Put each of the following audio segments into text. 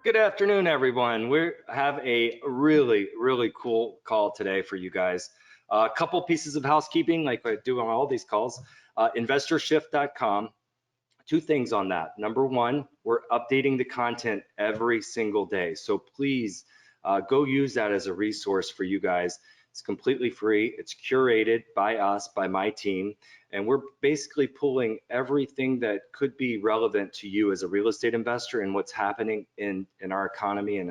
Good afternoon, everyone. We have a really cool call today for you guys. A couple pieces of housekeeping like I do on all these calls. InvestorShift.com. Two things on that. Number one, we're updating the content every single day. So please go use that as a resource for you guys. It's completely free. It's curated by us, by my team. And we're basically pulling everything that could be relevant to you as a real estate investor and what's happening in our economy and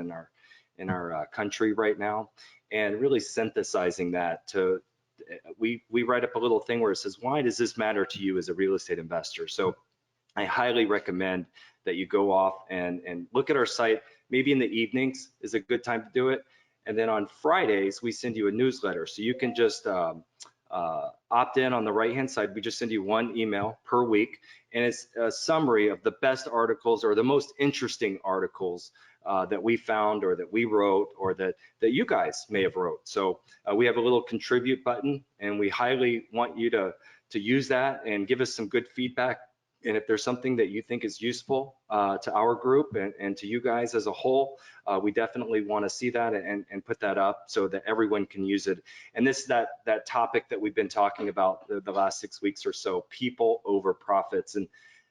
in our country right now, and really synthesizing that to, we write up a little thing where it says, why does this matter to you as a real estate investor? So I highly recommend that you go off and look at our site. Maybe in the evenings is a good time to do it. And then on Fridays, we send you a newsletter. So you can just opt in on the right-hand side. We just send you one email per week. And it's a summary of the best articles or the most interesting articles that we found or that we wrote or that you guys may have wrote. So we have a little contribute button, and we highly want you to use that and give us some good feedback. And if there's something that you think is useful to our group and to you guys as a whole, we definitely want to see that and put that up so that everyone can use it. And this that topic that we've been talking about the last 6 weeks or so, people over profits. And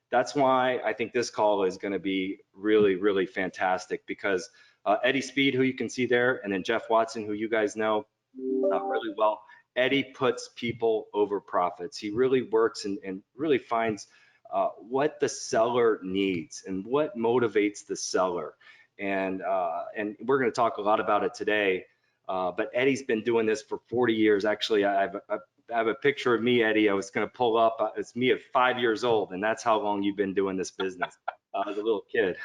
that's why I think this call is going to be really fantastic, because Eddie Speed, who you can see there, and then Jeff Watson, who you guys know really well, Eddie puts people over profits. He really works and really finds what the seller needs and what motivates the seller. And we're going to talk a lot about it today. But Eddie's been doing this for 40 years. Actually, I have a picture of me, Eddie. I was going to pull up. It's me at 5 years old, and that's how long you've been doing this business as a little kid.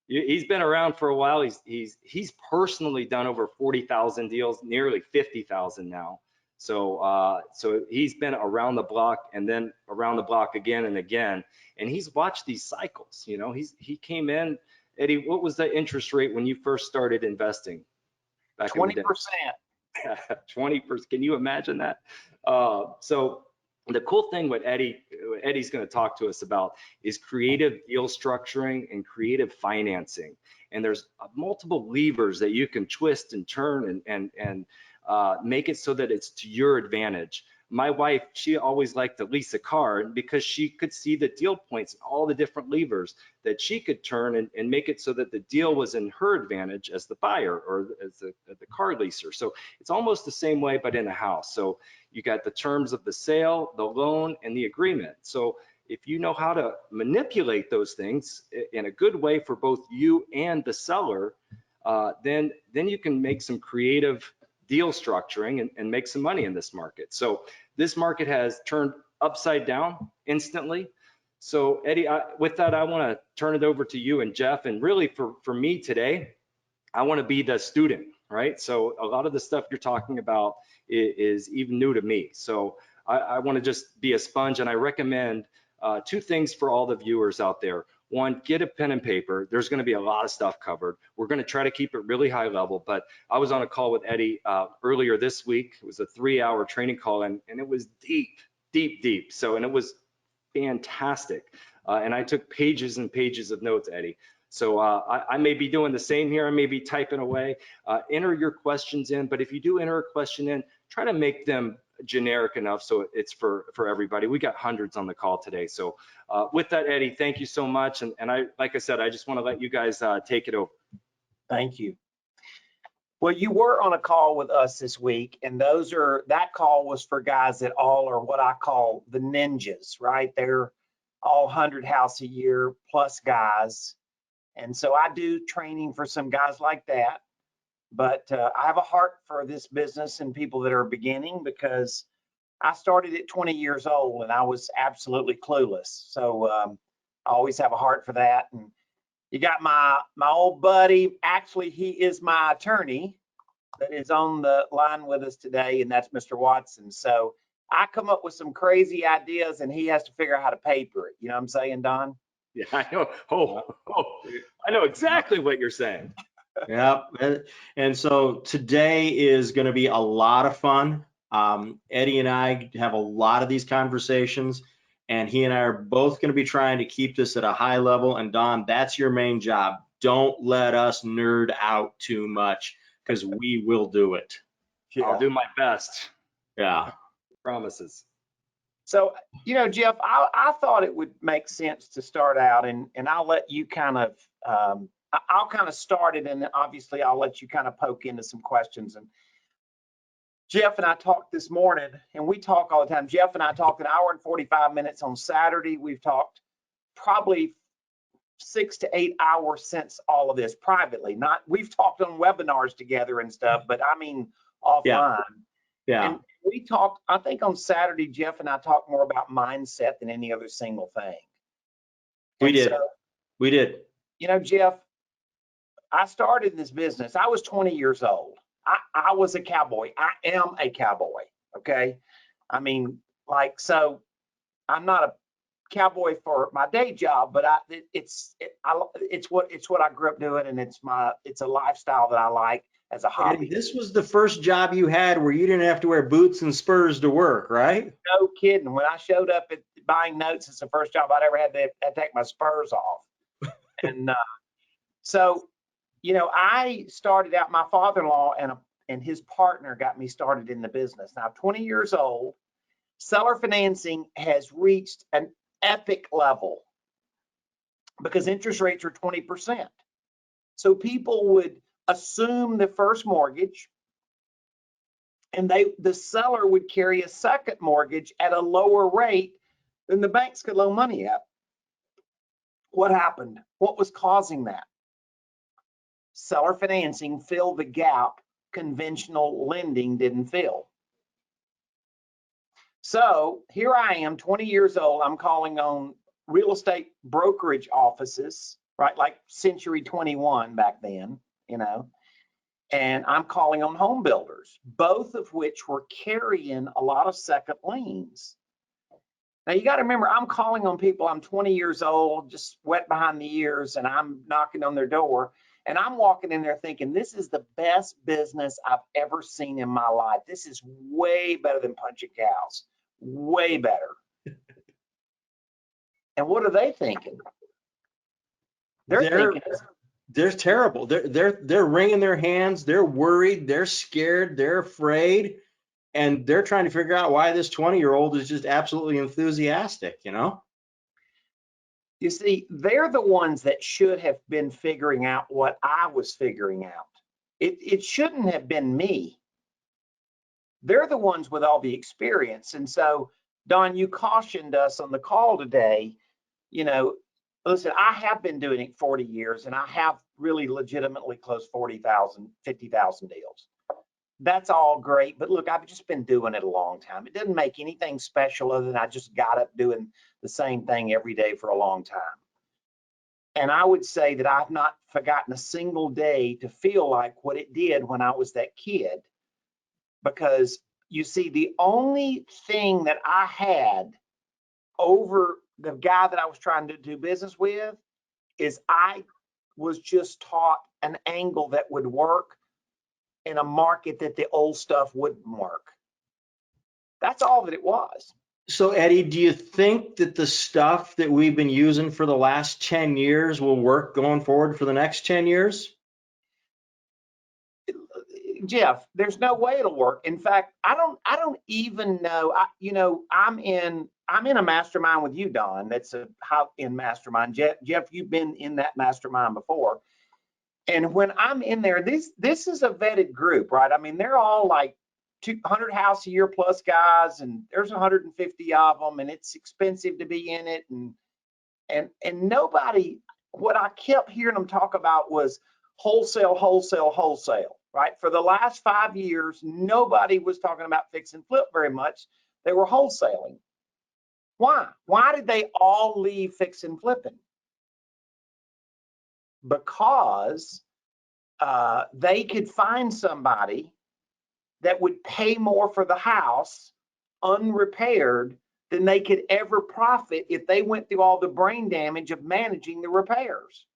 He's been around for a while. He's personally done over 40,000 deals, nearly 50,000 now. So he's been around the block and then around the block again and again, and he's watched these cycles. You know, he came in. Eddie, what was the interest rate when you first started investing? 20%. 20%. Can you imagine that? So the cool thing what Eddie's going to talk to us about is creative deal structuring and creative financing. And there's multiple levers that you can twist and turn and make it so that it's to your advantage. My wife, she always liked to lease a car because she could see the deal points and all the different levers that she could turn and make it so that the deal was in her advantage as the buyer or as the car leaser. So it's almost the same way, but in a house. So you got the terms of the sale, the loan, and the agreement. So if you know how to manipulate those things in a good way for both you and the seller, then you can make some creative deal structuring and make some money in this market. So this market has turned upside down instantly. So Eddie, with that, I want to turn it over to you and Jeff. And really for me today, I want to be the student, right? So a lot of the stuff you're talking about is even new to me. So I want to just be a sponge, and I recommend two things for all the viewers out there. One, get a pen and paper. There's going to be a lot of stuff covered. We're going to try to keep it really high level, but I was on a call with Eddie earlier this week. It was a 3-hour training call, and it was deep. So, and it was fantastic. And I took pages and pages of notes, Eddie. So I may be doing the same here. I may be typing away. Enter your questions in, but if you do enter a question in, try to make them generic enough so it's for everybody. We got hundreds on the call today. So with that, Eddie, thank you so much. And like I said, I just want to let you guys take it over. Thank you. Well, you were on a call with us this week, and that call was for guys that all are what I call the ninjas, right? They're all 100 house a year plus guys. And so I do training for some guys like that. But I have a heart for this business and people that are beginning, because I started at 20 years old and I was absolutely clueless. So I always have a heart for that. And you got my old buddy, actually he is my attorney, that is on the line with us today, and that's Mr. Watson. So I come up with some crazy ideas and he has to figure out how to pay for it. You know what I'm saying, Don? Yeah, I know. I know exactly what you're saying. Yeah, and so today is going to be a lot of fun. Eddie and I have a lot of these conversations, and he and I are both going to be trying to keep this at a high level. And Don, that's your main job. don't let us nerd out too much, because we will do it. I'll do my best. Yeah. Promises. So, Jeff, I thought it would make sense to start out, and I'll let you kind of, I'll kind of start it, and then obviously I'll let you kind of poke into some questions. And Jeff and I talked this morning, and we talk all the time. Jeff and I talked an hour and 45 minutes on Saturday. We've talked probably 6 to 8 hours since all of this privately. We've talked on webinars together and stuff, but I mean offline. Yeah. And we talked, I think on Saturday, Jeff and I talked more about mindset than any other single thing. We And did. so, We did. Jeff, I started in this business. I was 20 years old. I was a cowboy. I am a cowboy. Okay. I mean, so I'm not a cowboy for my day job, but it's what I grew up doing, and it's a lifestyle that I like as a hobby. Eddie, this was the first job you had where you didn't have to wear boots and spurs to work, right? No kidding. When I showed up at buying notes, it's the first job I'd ever had to take my spurs off. And so, I started out, my father-in-law and his partner got me started in the business. Now, 20 years old, seller financing has reached an epic level because interest rates are 20%. So people would assume the first mortgage, and the seller would carry a second mortgage at a lower rate than the banks could loan money at. What happened? What was causing that? Seller financing filled the gap conventional lending didn't fill. So here I am, 20 years old. I'm calling on real estate brokerage offices, right? Like Century 21 back then, and I'm calling on home builders, both of which were carrying a lot of second liens. Now you got to remember, I'm calling on people. I'm 20 years old, just wet behind the ears, and I'm knocking on their door. And I'm walking in there thinking, this is the best business I've ever seen in my life. This is way better than punching cows, way better. And what are they thinking? They're terrible. They're wringing their hands. They're worried. They're scared. They're afraid. And they're trying to figure out why this 20-year-old is just absolutely enthusiastic, You see, they're the ones that should have been figuring out what I was figuring out. It shouldn't have been me. They're the ones with all the experience. And so, Don, you cautioned us on the call today, listen, I have been doing it 40 years, and I have really legitimately closed 40,000, 50,000 deals. That's all great. But look, I've just been doing it a long time. It doesn't make anything special other than I just got up doing the same thing every day for a long time. And I would say that I've not forgotten a single day to feel like what it did when I was that kid. Because you see, the only thing that I had over the guy that I was trying to do business with is I was just taught an angle that would work in a market that the old stuff wouldn't work. That's all that it was. So, Eddie, do you think that the stuff that we've been using for the last 10 years will work going forward for the next 10 years? Jeff, there's no way it'll work. In fact, I don't even know. I'm in a mastermind with you, Don. That's a high-end mastermind. Jeff, you've been in that mastermind before. And when I'm in there, this is a vetted group, right? I mean, they're all like 200 house a year plus guys, and there's 150 of them, and it's expensive to be in it. And nobody, what I kept hearing them talk about was wholesale, wholesale, wholesale, right? For the last 5 years, nobody was talking about fix and flip very much. They were wholesaling. Why? Why did they all leave fix and flipping? Because they could find somebody that would pay more for the house unrepaired than they could ever profit if they went through all the brain damage of managing the repairs.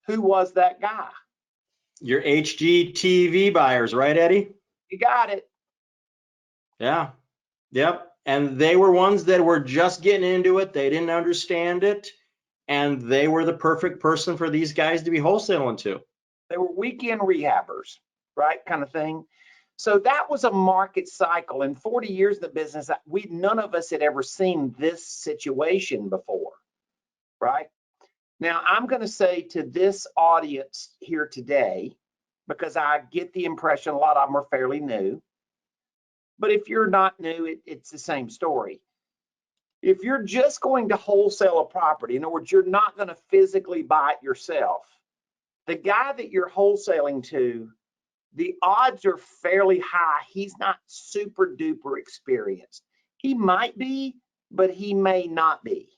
Who was that guy? Your HGTV buyers, right, Eddie? You got it. Yeah. Yep. And they were ones that were just getting into it. They didn't understand it. and they were the perfect person for these guys to be wholesaling to. They were weekend rehabbers, right? Kind of thing. So that was a market cycle. In 40 years in the business, none of us had ever seen this situation before, right? Now, I'm going to say to this audience here today, because I get the impression a lot of them are fairly new, but if you're not new, it's the same story. If you're just going to wholesale a property, in other words, you're not going to physically buy it yourself, the guy that you're wholesaling to, the odds are fairly high he's not super duper experienced. He might be, but he may not be,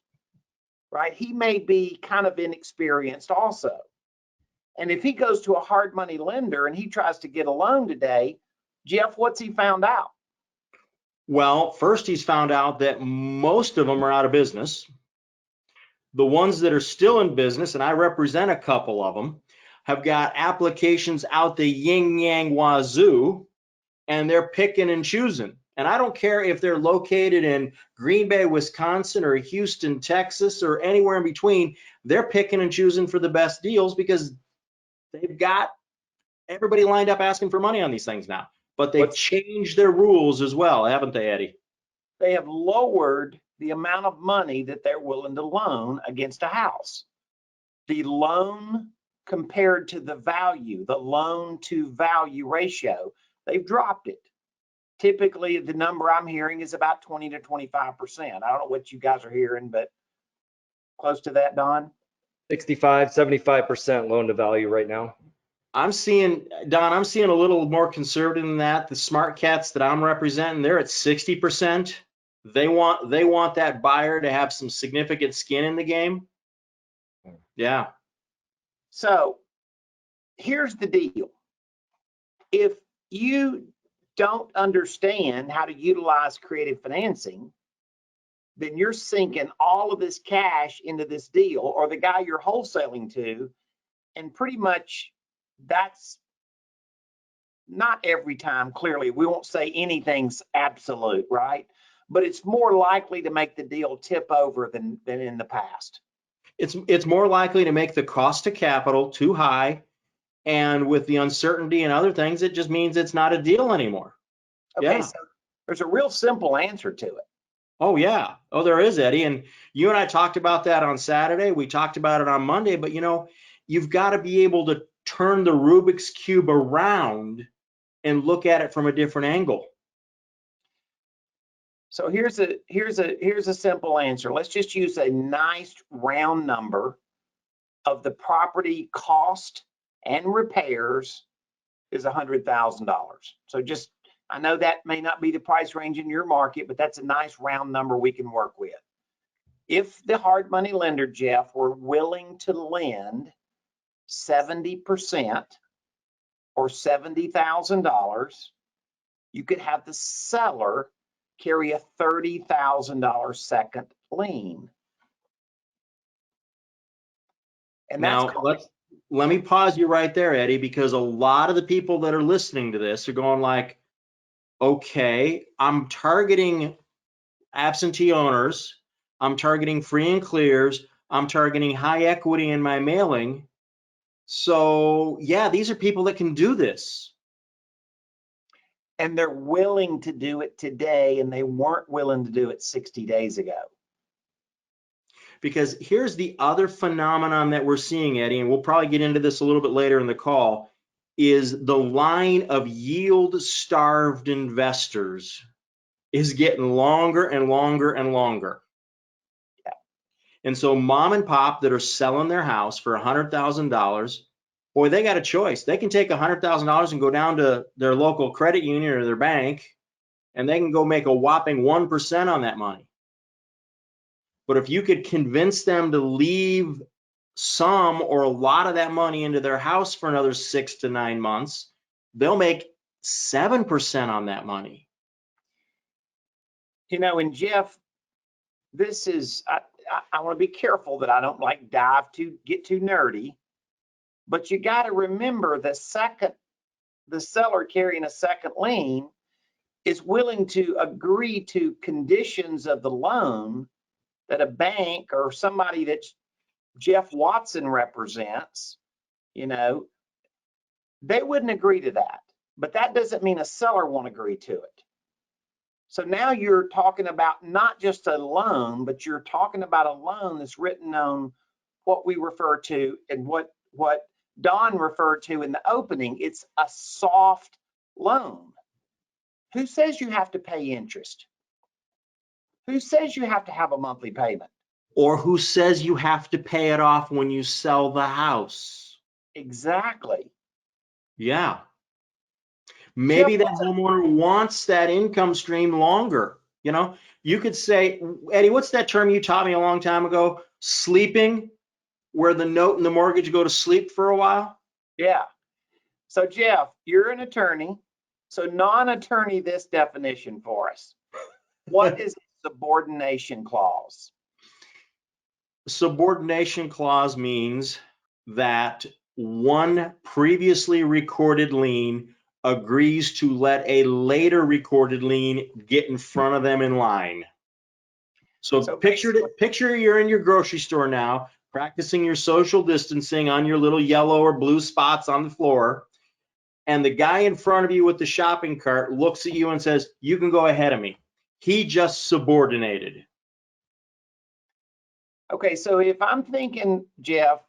right? He may be kind of inexperienced also. And if he goes to a hard money lender and he tries to get a loan today, Jeff, what's he found out? Well, first he's found out that most of them are out of business. The ones that are still in business, and I represent a couple of them, have got applications out the yin yang wazoo, and they're picking and choosing. And I don't care if they're located in Green Bay, Wisconsin, or Houston, Texas, or anywhere in between, they're picking and choosing for the best deals because they've got everybody lined up asking for money on these things now. But they've changed their rules as well, haven't they, Eddie? They have lowered the amount of money that they're willing to loan against a house. The loan compared to the value, the loan to value ratio, they've dropped it. Typically, the number I'm hearing is about 20 to 25%. I don't know what you guys are hearing, but close to that, Don? 65, 75% loan to value right now. I'm seeing, Don, I'm seeing a little more conservative than that. The smart cats that I'm representing, they're at 60%. They want that buyer to have some significant skin in the game. Yeah. So here's the deal. If you don't understand how to utilize creative financing, then you're sinking all of this cash into this deal or the guy you're wholesaling to, and pretty much that's not every time. Clearly, we won't say anything's absolute, right? But it's more likely to make the deal tip over than in the past. It's more likely to make the cost of capital too high, and with the uncertainty and other things, it just means it's not a deal anymore. Okay, Yeah. so there's a real simple answer to it. Oh yeah. Oh, there is, Eddie. And you and I talked about that on Saturday. We talked about it on Monday, but you've got to be able to turn the Rubik's Cube around and look at it from a different angle. So here's a simple answer. Let's just use a nice round number of the property cost and repairs is $100,000. So I know that may not be the price range in your market, but that's a nice round number we can work with. If the hard money lender, Jeff, were willing to lend 70% or $70,000, you could have the seller carry a $30,000 second lien. And Now, let me pause you right there, Eddie, because a lot of the people that are listening to this are going like, okay, I'm targeting absentee owners, I'm targeting free and clears, I'm targeting high equity in my mailing. So yeah, these are people that can do this. And they're willing to do it today, and they weren't willing to do it 60 days ago. Because here's the other phenomenon that we're seeing, Eddie, and we'll probably get into this a little bit later in the call, is the line of yield-starved investors is getting longer and longer and longer. Yeah. And so mom and pop that are selling their house for $100,000, boy, they got a choice. They can take $100,000 and go down to their local credit union or their bank, and they can go make a whopping 1% on that money. But if you could convince them to leave some or a lot of that money into their house for another 6 to 9 months, they'll make 7% on that money. And Jeff, this is, I want to be careful that I don't get too nerdy, but you got to remember the seller carrying a second lien is willing to agree to conditions of the loan that a bank or somebody that's Jeff Watson represents, you know, they wouldn't agree to that. But that doesn't mean a seller won't agree to it. So now you're talking about not just a loan, but you're talking about a loan that's written on what we refer to and what Don referred to in the opening. It's a soft loan. Who says you have to pay interest? Who says you have to have a monthly payment? Or who says you have to pay it off when you sell the house? Exactly. Yeah. Maybe Jeff, that homeowner wants that income stream longer. You know, you could say, Eddie, what's that term you taught me a long time ago? Sleeping, where the note and the mortgage go to sleep for a while? Yeah. So Jeff, you're an attorney. So non-attorney this definition for us. What is a subordination clause? Subordination clause means that one previously recorded lien agrees to let a later recorded lien get in front of them in line. So picture you're in your grocery store now, practicing your social distancing on your little yellow or blue spots on the floor, and the guy in front of you with the shopping cart looks at you and says, "You can go ahead of me." He just subordinated. Okay, so if I'm thinking, Jeff,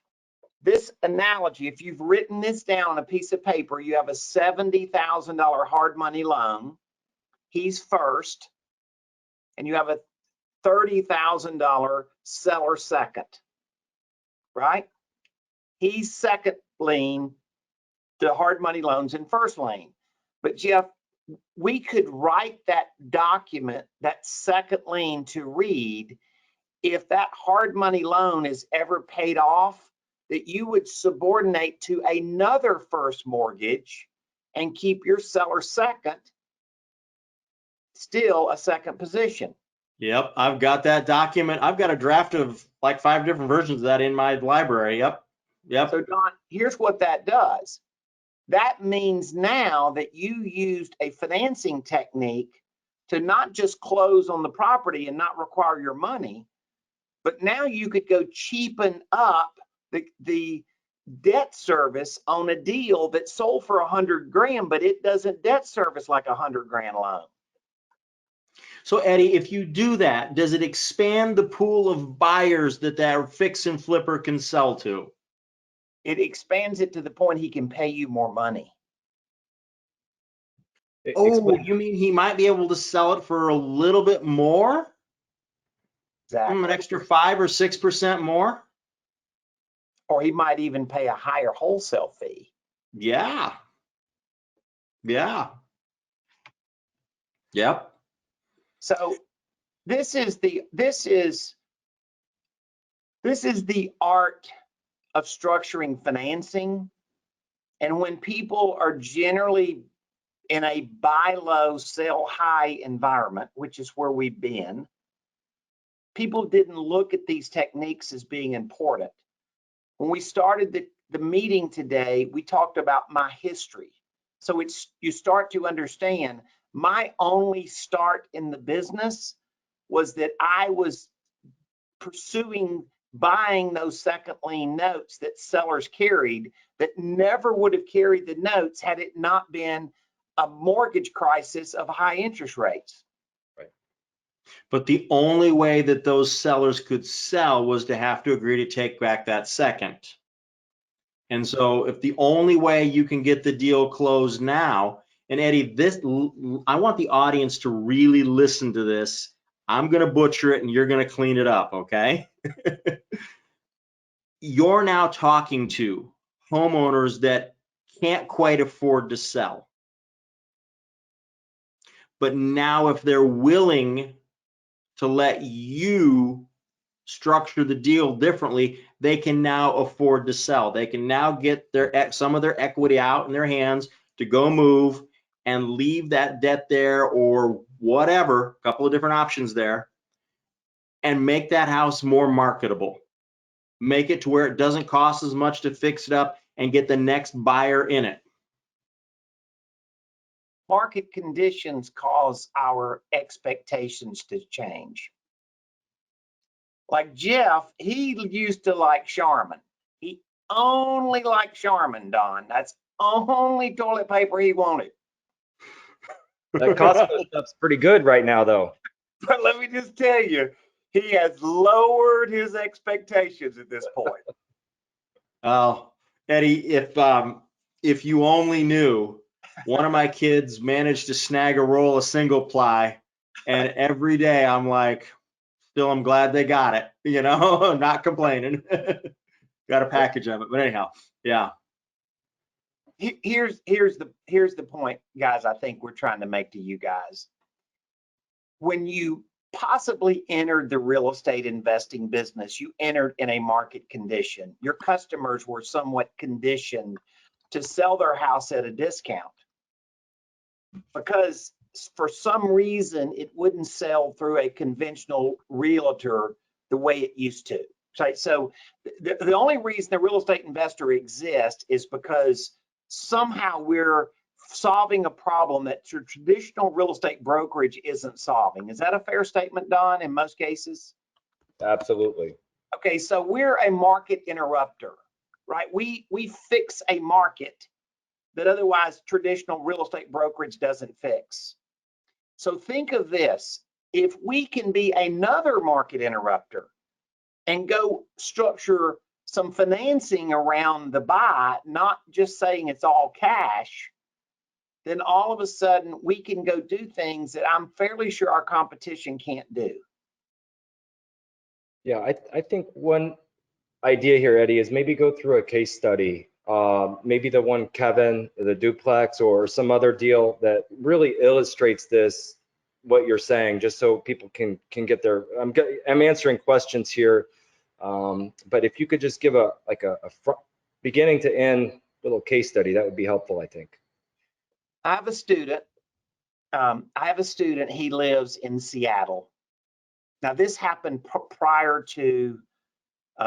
this analogy, if you've written this down on a piece of paper, you have a $70,000 hard money loan. He's first, and you have a $30,000 seller second, right? He's second lien, the hard money loans in first lien. But Jeff, we could write that document, that second lien, to read, if that hard money loan is ever paid off, that you would subordinate to another first mortgage and keep your seller second, still a second position. Yep, I've got that document. I've got a draft of like 5 different versions of that in my library. Yep. So Don, here's what that does. That means now that you used a financing technique to not just close on the property and not require your money, but now you could go cheapen up the debt service on a deal that sold for 100 grand, but it doesn't debt service like a 100 grand loan. So Eddie, if you do that, does it expand the pool of buyers that fix and flipper can sell to? It expands it to the point he can pay you more money. Oh, you mean he might be able to sell it for a little bit more? Exactly. An extra 5 or 6% more? Or he might even pay a higher wholesale fee. Yeah. Yeah. Yep. So this is the art of structuring financing. And when people are generally in a buy low, sell high environment, which is where we've been, people didn't look at these techniques as being important. When we started the meeting today, we talked about my history. So you start to understand my only start in the business was that I was pursuing buying those second lien notes that sellers carried that never would have carried the notes had it not been a mortgage crisis of high interest rates. Right. But the only way that those sellers could sell was to have to agree to take back that second. And so if the only way you can get the deal closed now, and Eddie, I want the audience to really listen to this. I'm going to butcher it and you're going to clean it up, okay? You're now talking to homeowners that can't quite afford to sell. But now if they're willing to let you structure the deal differently, they can now afford to sell. They can now get some of their equity out in their hands to go move and leave that debt there or whatever, a couple of different options there, and make that house more marketable. Make it to where it doesn't cost as much to fix it up and get the next buyer in it. Market conditions cause our expectations to change. Like Jeff, he used to like Charmin. He only liked Charmin, Don. That's only toilet paper he wanted. That Costco stuff's pretty good right now, though. But let me just tell you, he has lowered his expectations at this point. Oh, Eddie, if you only knew, one of my kids managed to snag a roll of single ply, and every day I'm like, still, I'm glad they got it. You know, I'm not complaining. Got a package of it, but anyhow, yeah. Here's the point, guys. I think we're trying to make to you guys. When you possibly entered the real estate investing business, you entered in a market condition. Your customers were somewhat conditioned to sell their house at a discount because for some reason it wouldn't sell through a conventional realtor the way it used to. Right? So the only reason the real estate investor exists is because somehow we're solving a problem that traditional real estate brokerage isn't solving. Is that a fair statement, Don, in most cases? Absolutely. Okay, so we're a market interrupter, right? We fix a market that otherwise traditional real estate brokerage doesn't fix. So think of this. If we can be another market interrupter and go structure some financing around the buy, not just saying it's all cash, then all of a sudden we can go do things that I'm fairly sure our competition can't do. Yeah, I think one idea here, Eddie, is maybe go through a case study. Maybe the one Kevin, the duplex, or some other deal that really illustrates this, what you're saying, just so people can get their. I'm answering questions here, but if you could just give a beginning to end little case study, that would be helpful, I think. I have a student. He lives in Seattle. Now, this happened prior to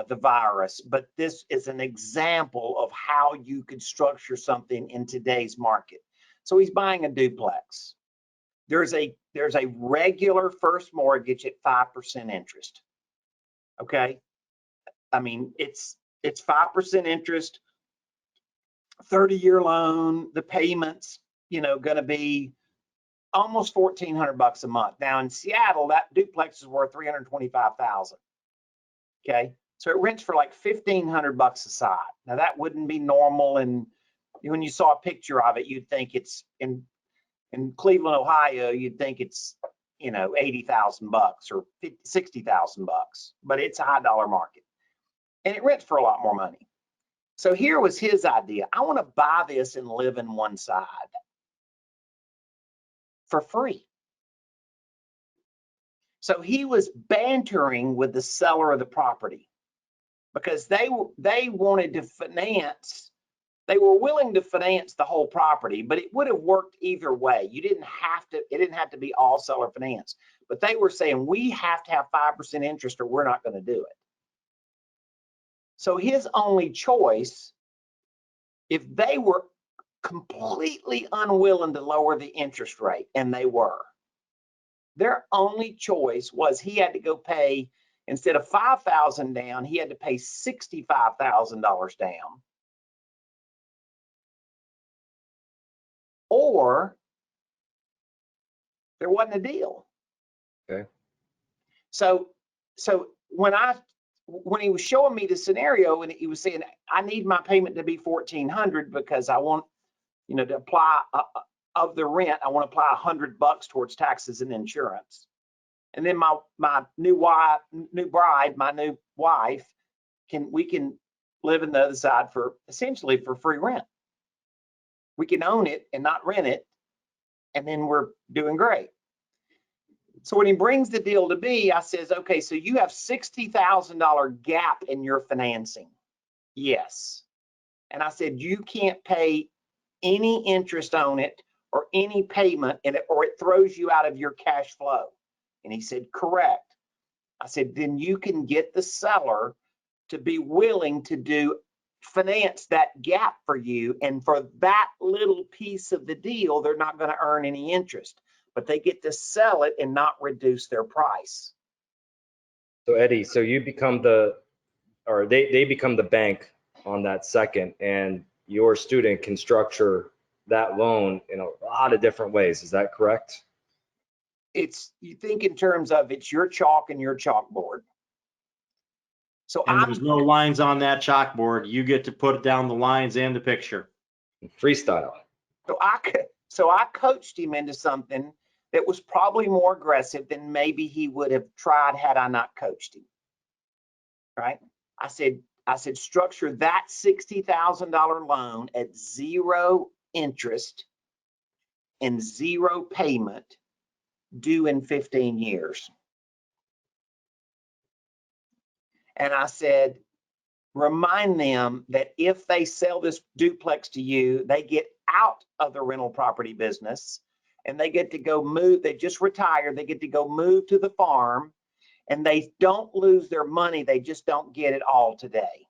the virus, but this is an example of how you could structure something in today's market. So he's buying a duplex. There's a regular first mortgage at 5% interest. Okay, I mean it's 5% interest, 30-year loan. The payments, going to be almost $1,400 a month. Now in Seattle, that duplex is worth $325,000. Okay, so it rents for like $1,500 a side. Now that wouldn't be normal, and when you saw a picture of it, you'd think it's in Cleveland, Ohio. You'd think it's $80,000 or $60,000, but it's a high dollar market, and it rents for a lot more money. So here was his idea. I want to buy this and live in one side for free. So he was bantering with the seller of the property because they wanted to finance. They were willing to finance the whole property, but it would have worked either way. It didn't have to be all seller finance, but they were saying we have to have 5% interest or we're not going to do it. So his only choice, if they were completely unwilling to lower the interest rate, and they were, their only choice was he had to go pay, instead of $5,000 down, he had to pay $65,000 down. Or there wasn't a deal. Okay. So when he was showing me the scenario, and he was saying, I need my payment to be $1,400 because I want, to apply of the rent, I want to apply $100 towards taxes and insurance. And then my new bride, my new wife, we can live in the other side for essentially for free rent. We can own it and not rent it, and then we're doing great. So when he brings the deal to me, I says, okay, so you have $60,000 gap in your financing. Yes. And I said, you can't pay any interest on it or any payment in it, or it throws you out of your cash flow. And he said, correct. I said, then you can get the seller to be willing to finance that gap for you. And for that little piece of the deal, they're not going to earn any interest, but they get to sell it and not reduce their price. So Eddie, so you become they become the bank on that second, and your student can structure that loan in a lot of different ways. Is that correct? You think in terms of it's your chalk and your chalkboard. So And there's no lines on that chalkboard. You get to put down the lines and the picture. Freestyle. So I coached him into something that was probably more aggressive than maybe he would have tried had I not coached him. Right? I said, structure that $60,000 loan at 0 interest and 0 payment due in 15 years. And I said, remind them that if they sell this duplex to you, they get out of the rental property business and they get to go move. They just retired. They get to go move to the farm and they don't lose their money. They just don't get it all today.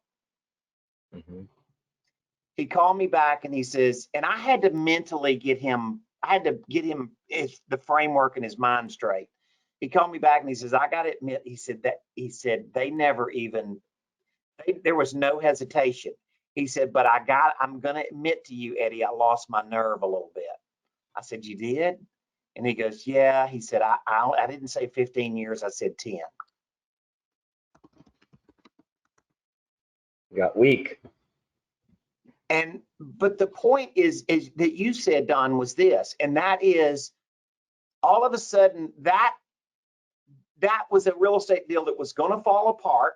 Mm-hmm. He called me back and he says, and I had to mentally get him, the framework in his mind straight. He called me back and he says, I got to admit, he said, they never even, there was no hesitation. He said, but I'm going to admit to you, Eddie, I lost my nerve a little bit. I said, you did? And he goes, yeah. He said, I didn't say 15 years. I said 10. You got weak. But the point is that you said, Don, was this, and that is all of a sudden that was a real estate deal that was going to fall apart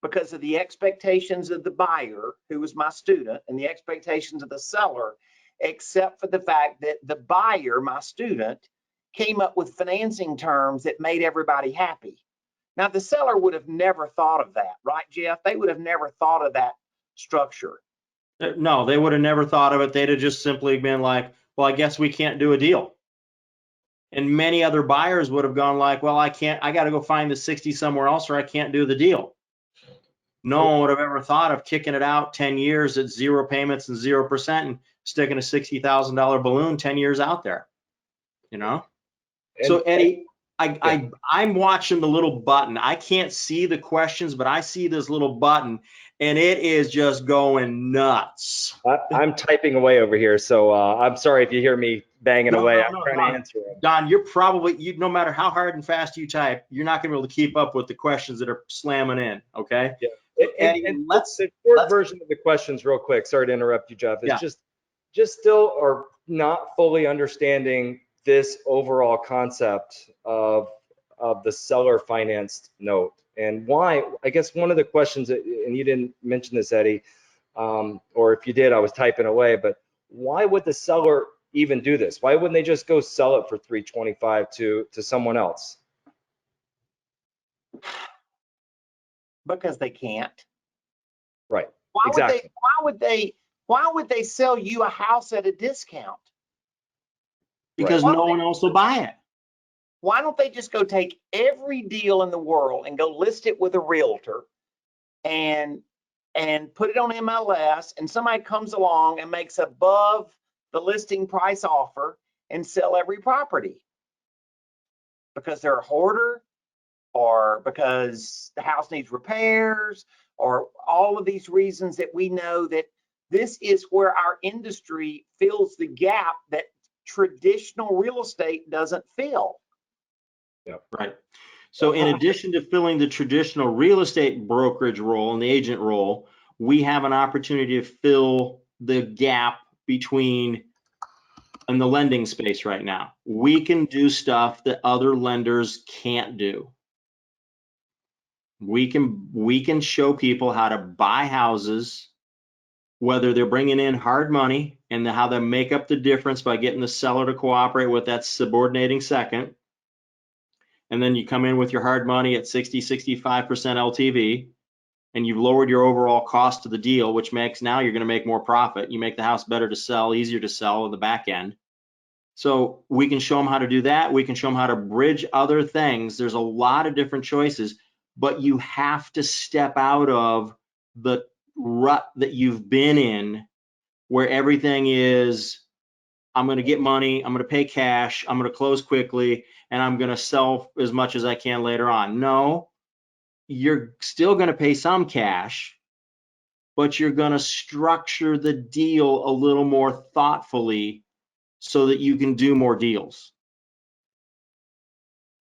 because of the expectations of the buyer, who was my student, and the expectations of the seller, except for the fact that the buyer, my student, came up with financing terms that made everybody happy. Now, the seller would have never thought of that, right, Jeff? They would have never thought of that structure. No, they would have never thought of it. They'd have just simply been like, well, I guess we can't do a deal. And many other buyers would have gone like, well, I got to go find the 60 somewhere else or I can't do the deal. No one would have ever thought of kicking it out 10 years at 0 payments and 0% and sticking a $60,000 balloon 10 years out there, you know? So Eddie, I'm watching the little button. I can't see the questions, but I see this little button and it is just going nuts. I'm typing away over here, so I'm sorry if you hear me banging away. I'm trying to answer them. Don, no matter how hard and fast you type, you're not going to be able to keep up with the questions that are slamming in, okay? Yeah. And let's the short version of the questions real quick. Sorry to interrupt you, Jeff. It's just still or not fully understanding this overall concept of the seller financed note. And why, I guess one of the questions, and you didn't mention this, Eddie, or if you did, I was typing away, but why would the seller even do this? Why wouldn't they just go sell it for $325 to someone else? Because they can't. Right. Exactly. Why would they sell you a house at a discount? Because no one else will buy it. Why don't they just go take every deal in the world and go list it with a realtor and put it on MLS, and somebody comes along and makes above the listing price offer and sell every property? Because they're a hoarder, or because the house needs repairs, or all of these reasons that we know that this is where our industry fills the gap that traditional real estate doesn't fill. Yeah, right. So in addition to filling the traditional real estate brokerage role and the agent role, we have an opportunity to fill the gap between in the lending space right now. We can do stuff that other lenders can't do. We can show people how to buy houses, whether they're bringing in hard money, and how they make up the difference by getting the seller to cooperate with that subordinating second. And then you come in with your hard money at 60, 65% LTV, and you've lowered your overall cost of the deal, which makes now you're going to make more profit. You make the house better to sell, easier to sell on the back end. So we can show them how to do that. We can show them how to bridge other things. There's a lot of different choices, but you have to step out of the rut that you've been in, where everything is, I'm going to get money, I'm going to pay cash, I'm going to close quickly, and I'm going to sell as much as I can later on. No, you're still going to pay some cash, but you're going to structure the deal a little more thoughtfully so that you can do more deals.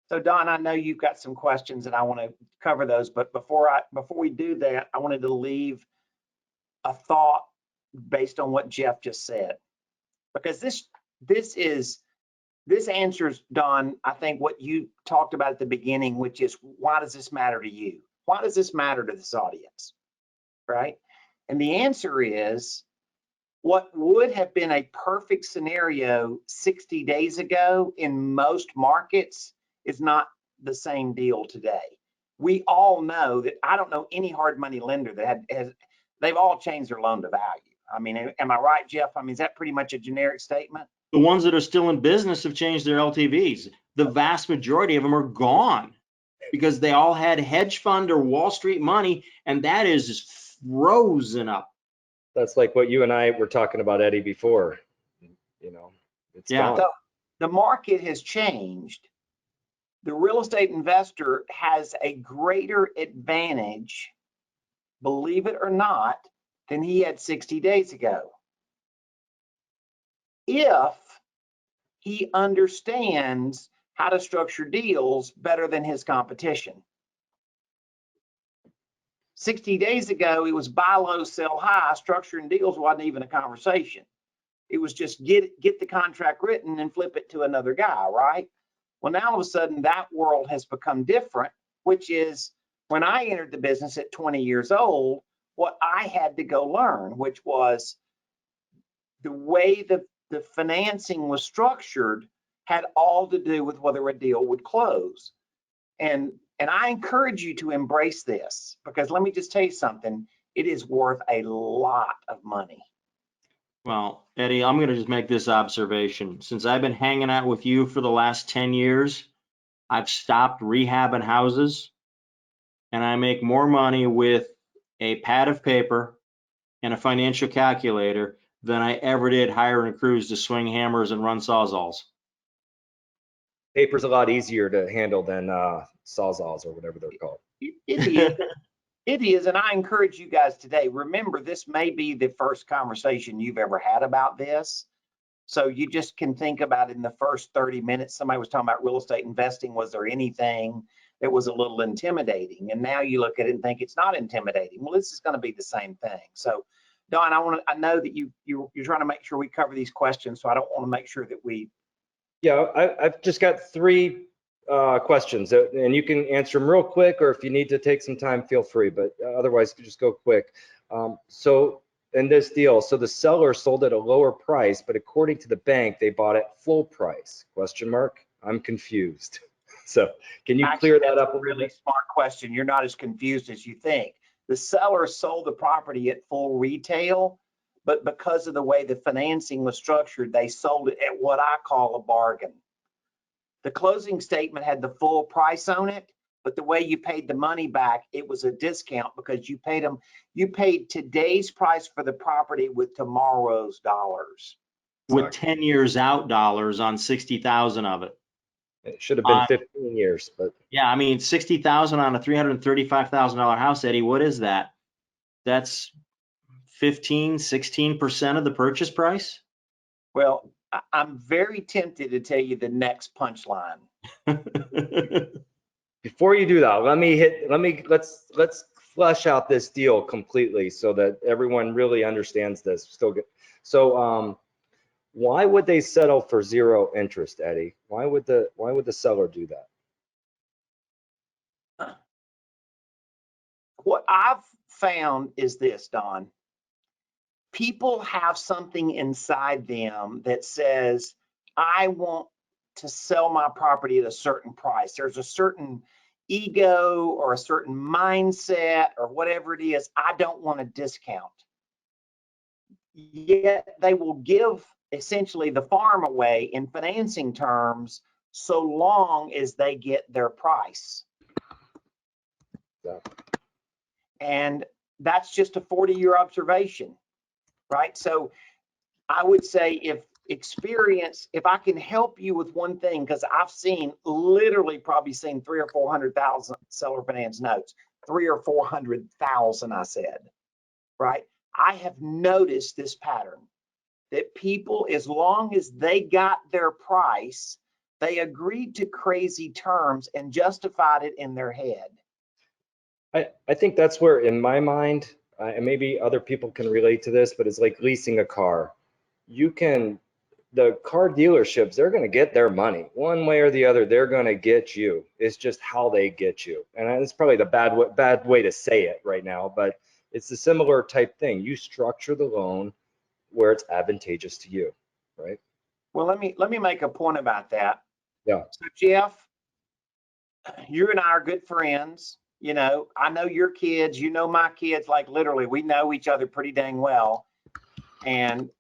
So Don, I know you've got some questions and I want to cover those, but before we do that, I wanted to leave a thought based on what Jeff just said, because this answers, Don, I think what you talked about at the beginning, which is, why does this matter to you? Why does this matter to this audience, right? And the answer is, what would have been a perfect scenario 60 days ago in most markets is not the same deal today. We all know that, I don't know any hard money lender that they've all changed their loan to value. I mean, am I right, Jeff? I mean, is that pretty much a generic statement? The ones that are still in business have changed their LTVs. The vast majority of them are gone because they all had hedge fund or Wall Street money, and that is just frozen up. That's like what you and I were talking about, Eddie, before. You know, it's Yeah. gone. So the market has changed. The real estate investor has a greater advantage, believe it or not, than he had 60 days ago, if he understands how to structure deals better than his competition. 60 days ago, it was buy low, sell high. Structuring deals wasn't even a conversation. It was just get the contract written and flip it to another guy, right? Well, now all of a sudden that world has become different, which is, when I entered the business at 20 years old, what I had to go learn, which was the way the financing was structured had all to do with whether a deal would close. And I encourage you to embrace this, because let me just tell you something, it is worth a lot of money. Well, Eddie, I'm going to just make this observation. Since I've been hanging out with you for the last 10 years, I've stopped rehabbing houses, and I make more money with a pad of paper and a financial calculator than I ever did hiring crews to swing hammers and run sawzalls. Paper's a lot easier to handle than sawzalls or whatever they're called. It is. It is, and I encourage you guys today, remember, this may be the first conversation you've ever had about this. So you just can think about, in the first 30 minutes, somebody was talking about real estate investing. Was there anything that was a little intimidating? And now you look at it and think it's not intimidating. Well, this is going to be the same thing. So, Don, I know that you're trying to make sure we cover these questions, so I don't want to make sure that we. Yeah, I've just got 3 questions, and you can answer them real quick, or if you need to take some time, feel free, but otherwise just go quick. So in this deal, so the seller sold at a lower price, but according to the bank, they bought at full price, question mark? I'm confused. So can you clear that up? That's a really smart question. You're not as confused as you think. The seller sold the property at full retail, but because of the way the financing was structured, they sold it at what I call a bargain. The closing statement had the full price on it, but the way you paid the money back, it was a discount, because you paid today's price for the property with tomorrow's dollars. With 10 years out dollars on 60,000 of it. It should have been 15 years, but yeah, I mean, 60,000 on a $335,000 house, Eddie, what is that? That's 16% of the purchase price? Well, I'm very tempted to tell you the next punchline. before you do that, let's flesh out this deal completely so that everyone really understands this. So why would they settle for 0 interest, Eddie? Why would the seller do that? What I've found is this, Don. People have something inside them that says, I want to sell my property at a certain price. There's a certain ego or a certain mindset or whatever it is. I don't want a discount. Yet they will give essentially the farm away in financing terms so long as they get their price. Yeah. And that's just a 40-year observation, right? So I would say, if I can help you with one thing, because I've seen, literally probably seen 300,000 or 400,000 seller finance notes. 300,000 or 400,000, I said, right? I have noticed this pattern that people, as long as they got their price, they agreed to crazy terms and justified it in their head. I think that's where, in my mind, and maybe other people can relate to this, but it's like leasing a car. The car dealerships, they're going to get their money one way or the other. They're going to get you. It's just how they get you. And it's probably the bad way to say it right now, but it's a similar type thing. You structure the loan where it's advantageous to you, right? Well, let me make a point about that. Yeah. So Jeff, you and I are good friends. You know, I know your kids, you know my kids, like literally, we know each other pretty dang well. And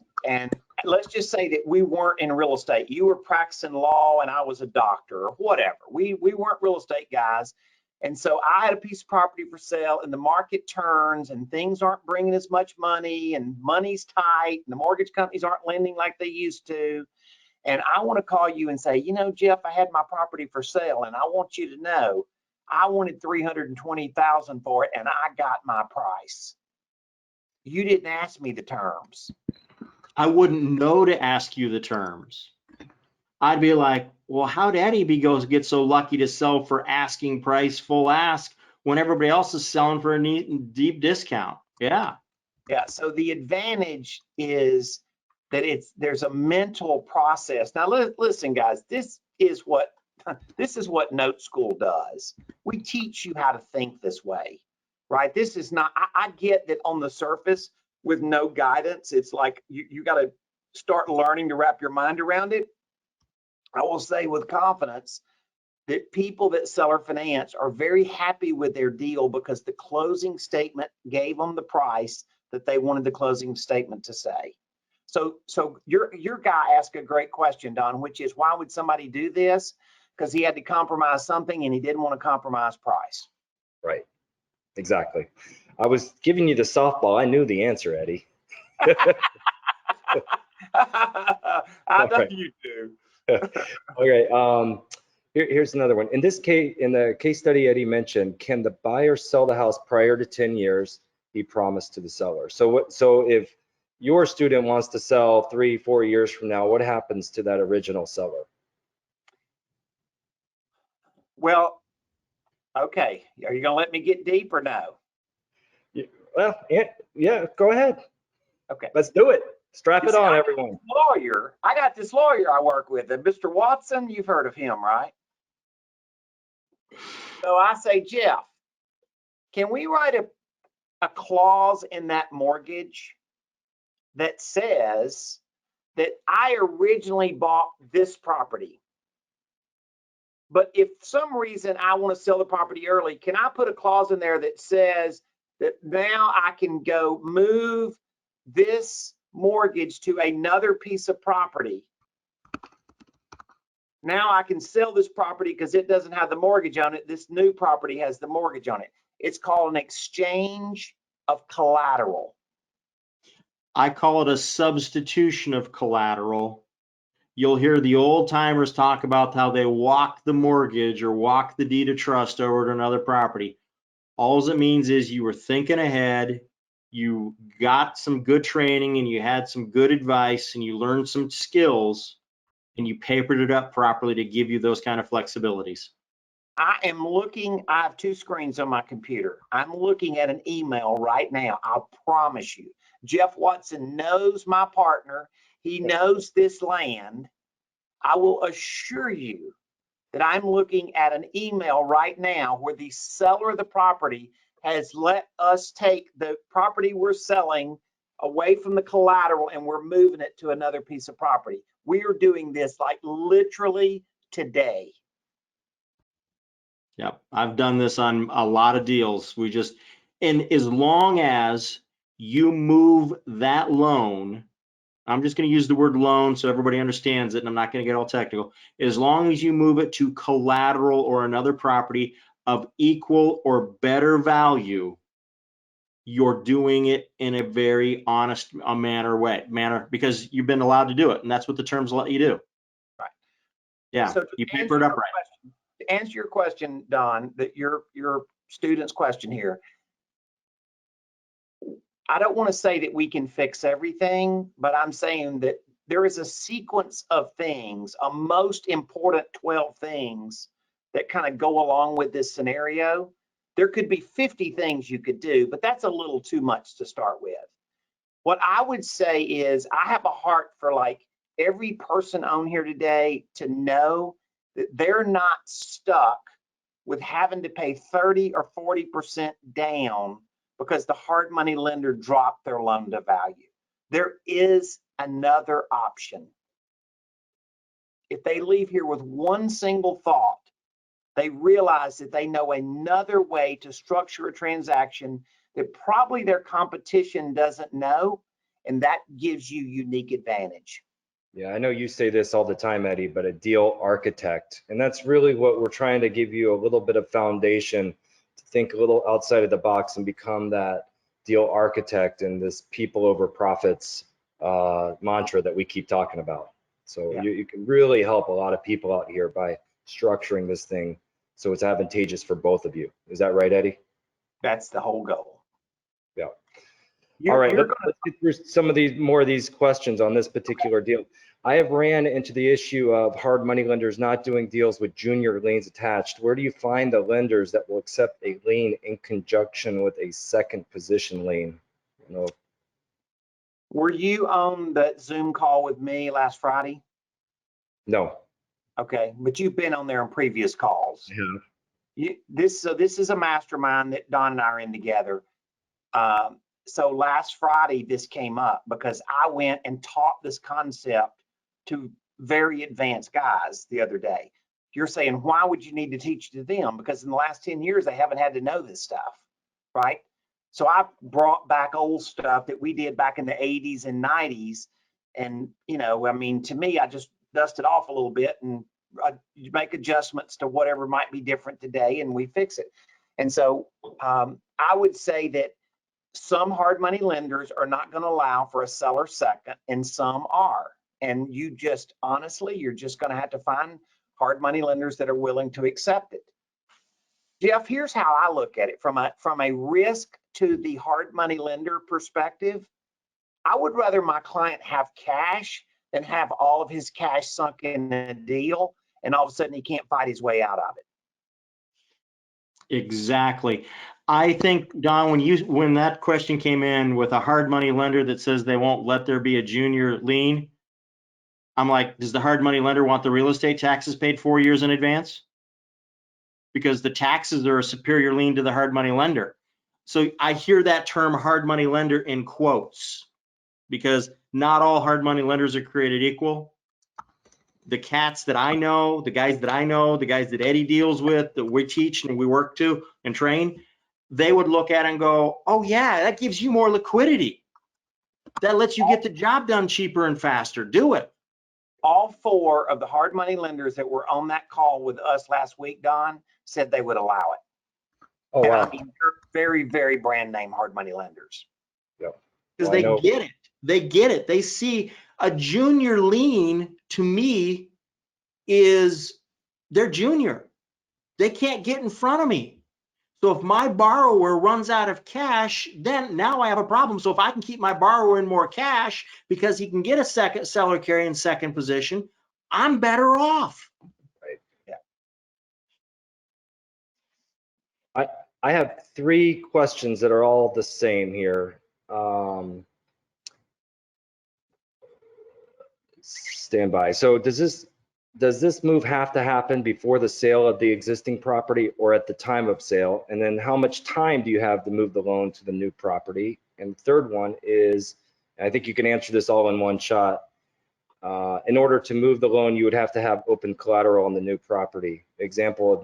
let's just say that we weren't in real estate. You were practicing law and I was a doctor or whatever. We weren't real estate guys. And so I had a piece of property for sale and the market turns and things aren't bringing as much money and money's tight and the mortgage companies aren't lending like they used to. And I want to call you and say, you know, Jeff, I had my property for sale and I want you to know I wanted 320,000 for it and I got my price. You didn't ask me the terms. I wouldn't know to ask you the terms. I'd be like, well, how did Eddie get so lucky to sell for asking price, full ask, when everybody else is selling for a deep discount? Yeah. Yeah. So the advantage is that there's a mental process. Now, listen, guys, this is what NoteSchool does. We teach you how to think this way, right? This is not, I get that on the surface with no guidance, it's like you got to start learning to wrap your mind around it. I will say with confidence that people that seller finance are very happy with their deal because the closing statement gave them the price that they wanted the closing statement to say. So your guy asked a great question, Don, which is, why would somebody do this? Because he had to compromise something and he didn't want to compromise price. Right. Exactly. I was giving you the softball. I knew the answer, Eddie. I know Right. you do. Okay. Here's another one. In the case study Eddie mentioned, can the buyer sell the house prior to 10 years he promised to the seller? So if your student wants to sell 3-4 years from now, what happens to that original seller? Well, okay. Are you gonna let me get deep or no? Well, yeah, go ahead. Okay. Let's do it. Strap it See, on, everyone. I got this lawyer I work with, and Mr. Watson, you've heard of him, right? So I say, Jeff, can we write a clause in that mortgage that says that I originally bought this property, but if for some reason I want to sell the property early, can I put a clause in there that says that now I can go move this mortgage to another piece of property? Now I can sell this property because it doesn't have the mortgage on it. This new property has the mortgage on it. It's called an exchange of collateral. I call it a substitution of collateral. You'll hear the old timers talk about how they walk the mortgage or walk the deed of trust over to another property. All it means is you were thinking ahead, you got some good training and you had some good advice and you learned some skills and you papered it up properly to give you those kind of flexibilities. I have two screens on my computer. I'm looking at an email right now. I promise you. Jeff Watson knows my partner. He knows this land. I will assure you that I'm looking at an email right now where the seller of the property has let us take the property we're selling away from the collateral and we're moving it to another piece of property. We are doing this like literally today. Yep, I've done this on a lot of deals. And as long as you move that loan, I'm just going to use the word loan so everybody understands it, and I'm not going to get all technical. As long as you move it to collateral or another property of equal or better value, you're doing it in a very honest manner because you've been allowed to do it, and that's what the terms let you do. Right. Yeah, So you paper it up right. To answer your question, Don, that your student's question here. I don't want to say that we can fix everything, but I'm saying that there is a sequence of things, a most important 12 things that kind of go along with this scenario. There could be 50 things you could do, but that's a little too much to start with. What I would say is I have a heart for like every person on here today to know that they're not stuck with having to pay 30 or 40% down because the hard money lender dropped their loan to value. There is another option. If they leave here with one single thought, they realize that they know another way to structure a transaction that probably their competition doesn't know, and that gives you unique advantage. Yeah, I know you say this all the time, Eddie, but a deal architect. And that's really what we're trying to give you, a little bit of foundation to think a little outside of the box and become that deal architect and this people over profits mantra that we keep talking about. So Yeah. you can really help a lot of people out here by structuring this thing so it's advantageous for both of you. Is that right, Eddie? That's the whole goal. Yeah. You're, All right, you're let's get through some of these more of these questions on this particular deal. I have ran into the issue of hard money lenders not doing deals with junior liens attached. Where do you find the lenders that will accept a lien in conjunction with a second position lien? You know, Were you on that Zoom call with me last Friday? no. Okay, but you've been on there on previous calls. Yeah. This is a mastermind that Don and I are in together. So last Friday, this came up because I went and taught this concept to very advanced guys the other day. You're saying, why would you need to teach to them? Because in the last 10 years, they haven't had to know this stuff, right? So I brought back old stuff that we did back in the 80s and 90s. And, you know, I mean, to me, I just dust it off a little bit and you make adjustments to whatever might be different today and we fix it. And so I would say that some hard money lenders are not going to allow for a seller second and some are. And you just, honestly, you're just going to have to find hard money lenders that are willing to accept it. Jeff, here's how I look at it from a risk to the hard money lender perspective. I would rather my client have cash than have all of his cash sunk in a deal and all of a sudden he can't fight his way out of it. Exactly. I think, Don, when that question came in with a hard money lender that says they won't let there be a junior lien, I'm like, does the hard money lender want the real estate taxes paid 4 years in advance? Because the taxes are a superior lien to the hard money lender. So I hear that term hard money lender in quotes because not all hard money lenders are created equal. The cats that I know, the guys that I know, the guys that Eddie deals with, that we teach and we work to and train, they would look at it and go, oh yeah, that gives you more liquidity. That lets you get the job done cheaper and faster. Do it. All four of the hard money lenders that were on that call with us last week, Don, said they would allow it. Oh, And wow. I mean, they're very, very brand name hard money lenders. Yep. Because Well, I they know. get it. They get it. They see a junior lien to me is they're junior. They can't get in front of me. So if my borrower runs out of cash, then now I have a problem. So if I can keep my borrower in more cash because he can get a second seller carry in second position, I'm better off. Right. Yeah. I have 3 questions that are all the same here. Stand by. So does this move have to happen before the sale of the existing property or at the time of sale? And then how much time do you have to move the loan to the new property? And the third one is, I think you can answer this all in one shot. In order to move the loan, you would have to have open collateral on the new property. This example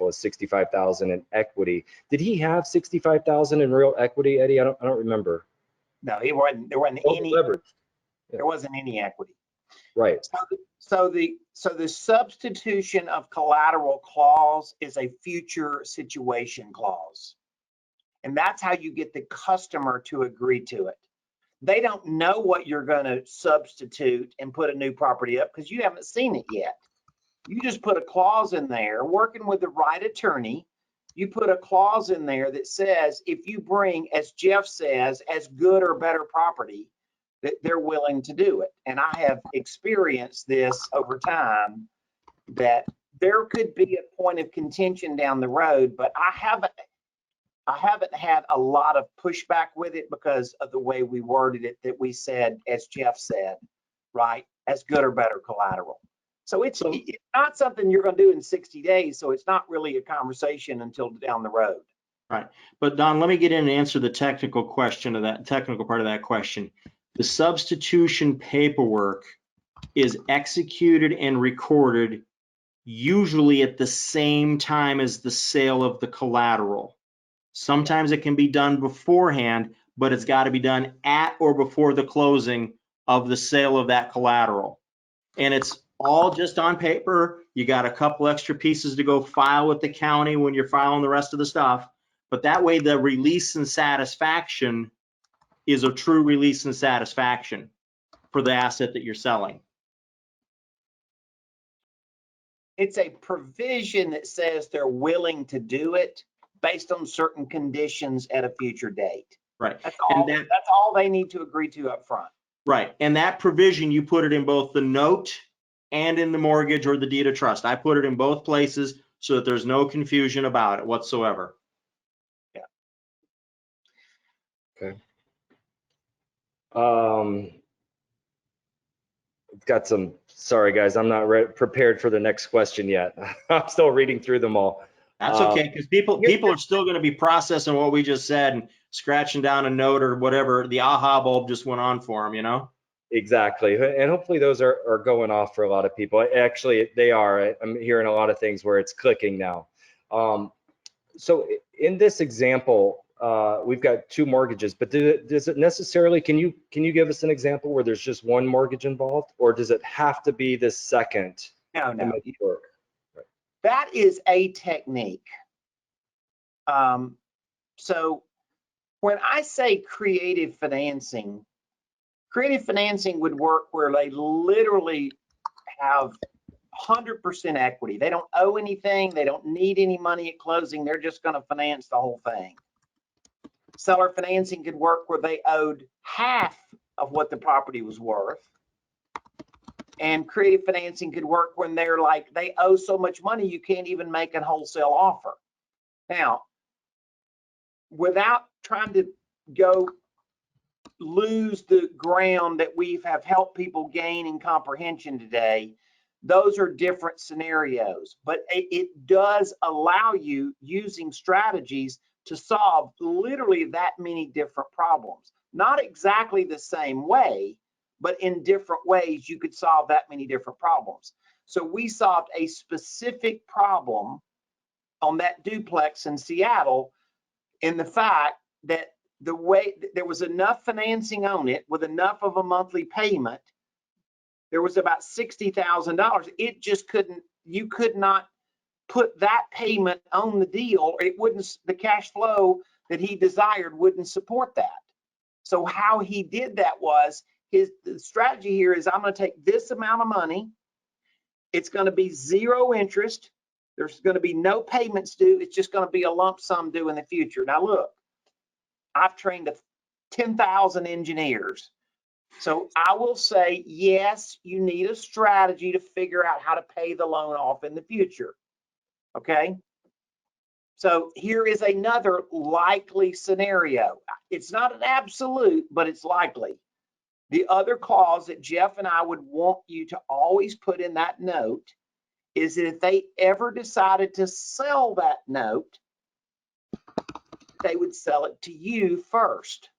is $65,000 in equity. Did he have $65,000 in real equity, Eddie? I don't remember. No, there wasn't any Leverage. there wasn't any equity. Right. So the substitution of collateral clause is a future situation clause. And that's how you get the customer to agree to it. They don't know what you're going to substitute and put a new property up because you haven't seen it yet. You just put a clause in there, working with the right attorney, you put a clause in there that says if you bring, as Jeff says, as good or better property, that they're willing to do it. And I have experienced this over time, that there could be a point of contention down the road, but I haven't had a lot of pushback with it because of the way we worded it, that we said, as Jeff said, right, as good or better collateral. So it's not something you're going to do in 60 days. So it's not really a conversation until down the road. Right. But Don, let me get in and answer the technical question of that technical part of that question. The substitution paperwork is executed and recorded usually at the same time as the sale of the collateral. Sometimes it can be done beforehand, but it's got to be done at or before the closing of the sale of that collateral. And it's all just on paper. You got a couple extra pieces to go file with the county when you're filing the rest of the stuff. But that way the release and satisfaction is a true release and satisfaction for the asset that you're selling. It's a provision that says they're willing to do it based on certain conditions at a future date. Right. That's all they need to agree to up front. Right. And that provision, you put it in both the note and in the mortgage or the deed of trust. I put it in both places so that there's no confusion about it whatsoever. Yeah. Okay. Got some, sorry guys, I'm not prepared for the next question yet. I'm still reading through them all. That's okay, because people are still going to be processing what we just said and scratching down a note or whatever. The aha bulb just went on for them, you know? Exactly. And hopefully those are going off for a lot of people. Actually, they are. I'm hearing a lot of things where it's clicking now. So in this example, we've got two mortgages, but does it necessarily, can you give us an example where there's just one mortgage involved, or does it have to be the second? No. To make it work? Right. That is a technique. So when I say creative financing would work where they literally have 100% equity. They don't owe anything. They don't need any money at closing. They're just going to finance the whole thing. Seller financing could work where they owed half of what the property was worth. And creative financing could work when they're like, they owe so much money, you can't even make a wholesale offer. Now, without trying to go lose the ground that we have helped people gain in comprehension today, those are different scenarios, but it does allow you using strategies to solve literally that many different problems. Not exactly the same way, but in different ways you could solve that many different problems. So we solved a specific problem on that duplex in Seattle in the fact that the way there was enough financing on it with enough of a monthly payment, there was about $60,000. It just you could not put that payment on the deal. It wouldn't, the cash flow that he desired wouldn't support that. So how he did that was, the strategy here is, I'm going to take this amount of money. It's going to be zero interest. There's going to be no payments due. It's just going to be a lump sum due in the future. Now look, I've trained 10,000 engineers. So I will say, yes, you need a strategy to figure out how to pay the loan off in the future. Okay. So here is another likely scenario. It's not an absolute, but it's likely. The other clause that Jeff and I would want you to always put in that note is that if they ever decided to sell that note, they would sell it to you first.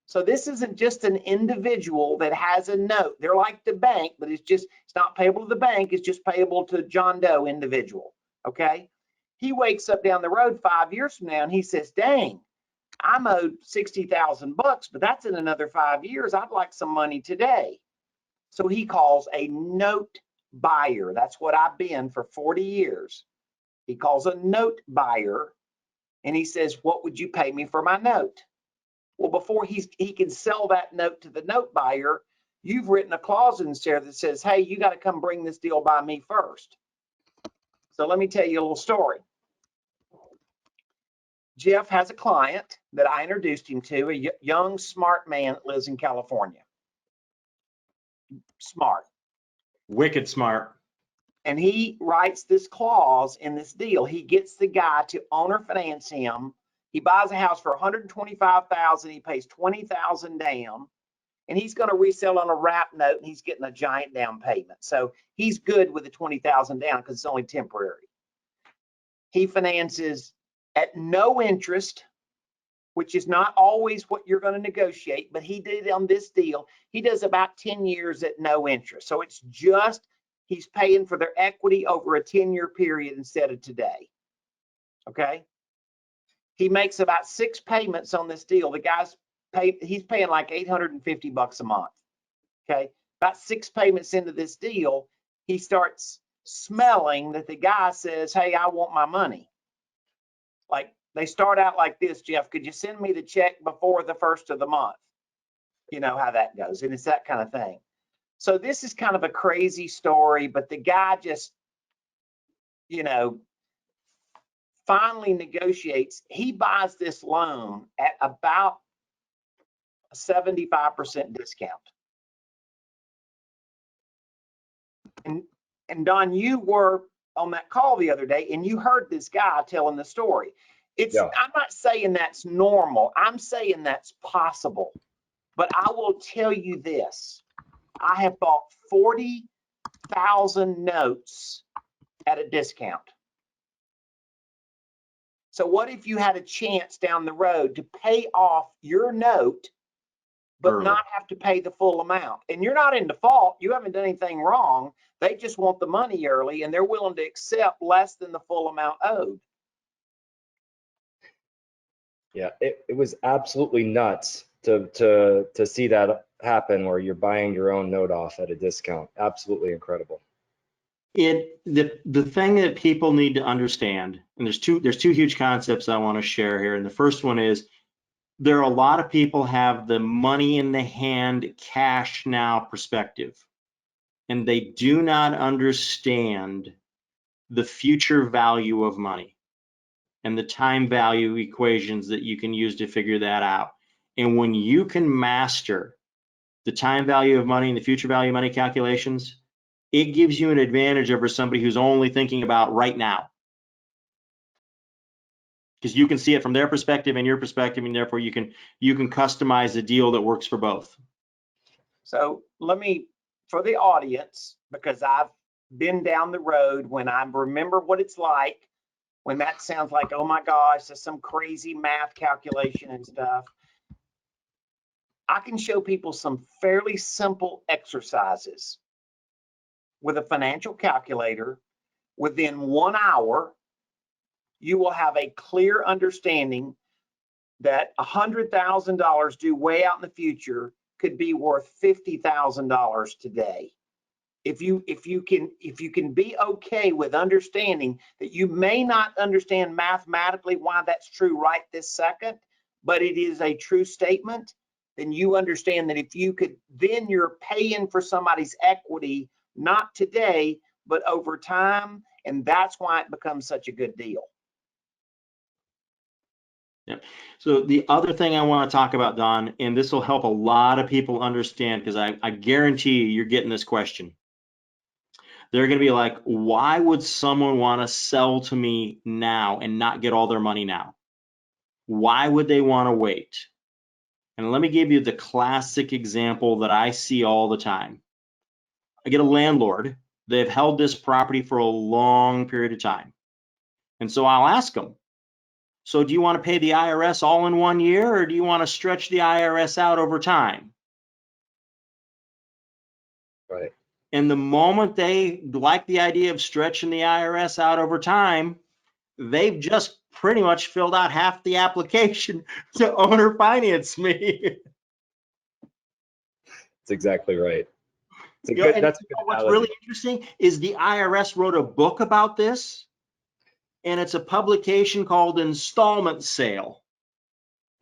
So this isn't just an individual that has a note. They're like the bank, but it's not payable to the bank. It's just payable to John Doe individual. Okay. He wakes up down the road 5 years from now and he says, dang, I'm owed $60,000, but that's in another 5 years. I'd like some money today. So he calls a note buyer. That's what I've been for 40 years. He calls a note buyer and he says, what would you pay me for my note? Well, before he can sell that note to the note buyer, you've written a clause in there that says, hey, you got to come bring this deal by me first. So let me tell you a little story. Jeff has a client that I introduced him to, a young, smart man that lives in California. Smart. Wicked smart. And he writes this clause in this deal. He gets the guy to owner finance him. He buys a house for $125,000. He pays $20,000 down, and he's going to resell on a wrap note, and he's getting a giant down payment. So he's good with the $20,000 down because it's only temporary. He finances at no interest, which is not always what you're going to negotiate, but he did on this deal. He does about 10 years at no interest. So it's just, he's paying for their equity over a 10-year period instead of today. Okay. He makes about 6 payments on this deal. The guy's he's paying like $850 a month. Okay. About 6 payments into this deal, he starts smelling that the guy says, hey, I want my money. Like, they start out like this, Jeff, could you send me the check before the first of the month? You know how that goes. And it's that kind of thing. So this is kind of a crazy story, but the guy just, you know, finally negotiates. He buys this loan at about a 75% discount. And Don, you were on that call the other day and you heard this guy telling the story. I'm not saying that's normal. I'm saying that's possible. But I will tell you this. I have bought 40,000 notes at a discount. So what if you had a chance down the road to pay off your note, but not have to pay the full amount? And you're not in default. You haven't done anything wrong. They just want the money early and they're willing to accept less than the full amount owed. Yeah, it was absolutely nuts to see that happen where you're buying your own note off at a discount. Absolutely incredible. The thing that people need to understand, and there's two huge concepts I want to share here. And the first one is there are a lot of people have the money in the hand, cash now perspective, and they do not understand the future value of money and the time value equations that you can use to figure that out. And when you can master the time value of money and the future value of money calculations, it gives you an advantage over somebody who's only thinking about right now. Because you can see it from their perspective and your perspective, and therefore you can customize a deal that works for both. So let me, for the audience, because I've been down the road when I remember what it's like, when that sounds like, oh my gosh, there's some crazy math calculation and stuff. I can show people some fairly simple exercises with a financial calculator. Within 1 hour, you will have a clear understanding that $100,000 due way out in the future could be worth $50,000 today. If you can be okay with understanding that you may not understand mathematically why that's true right this second, but it is a true statement, then you understand that if you could, then you're paying for somebody's equity, not today, but over time, and that's why it becomes such a good deal. Yeah. So the other thing I want to talk about, Don, and this will help a lot of people understand, because I guarantee you're getting this question. They're going to be like, why would someone want to sell to me now and not get all their money now? Why would they want to wait? And let me give you the classic example that I see all the time. I get a landlord. They've held this property for a long period of time. And so I'll ask them, so do you want to pay the IRS all in 1 year, or do you want to stretch the IRS out over time? Right. And the moment they like the idea of stretching the IRS out over time, they've just pretty much filled out half the application to owner finance me. That's exactly right. That's a good what's analogy. really interesting is the IRS wrote a book about this, and it's a publication called Installment Sale.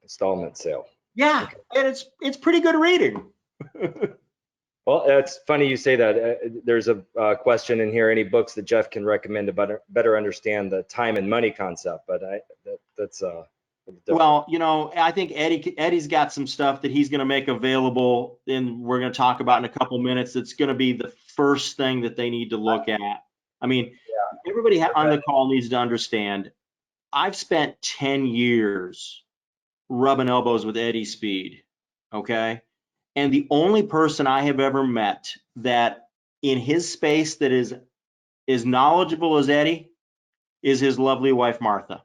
Installment sale. Yeah, okay. And it's pretty good reading. Well, it's funny you say that. There's a question in here, any books that Jeff can recommend to better understand the time and money concept, but that's Well, you know, I think Eddie's got some stuff that he's going to make available, and we're going to talk about in a couple minutes. It's going to be the first thing that they need to look at. I mean, everybody on the call needs to understand, I've spent 10 years rubbing elbows with Eddie Speed, okay? And the only person I have ever met that in his space that is as knowledgeable as Eddie is his lovely wife, Martha.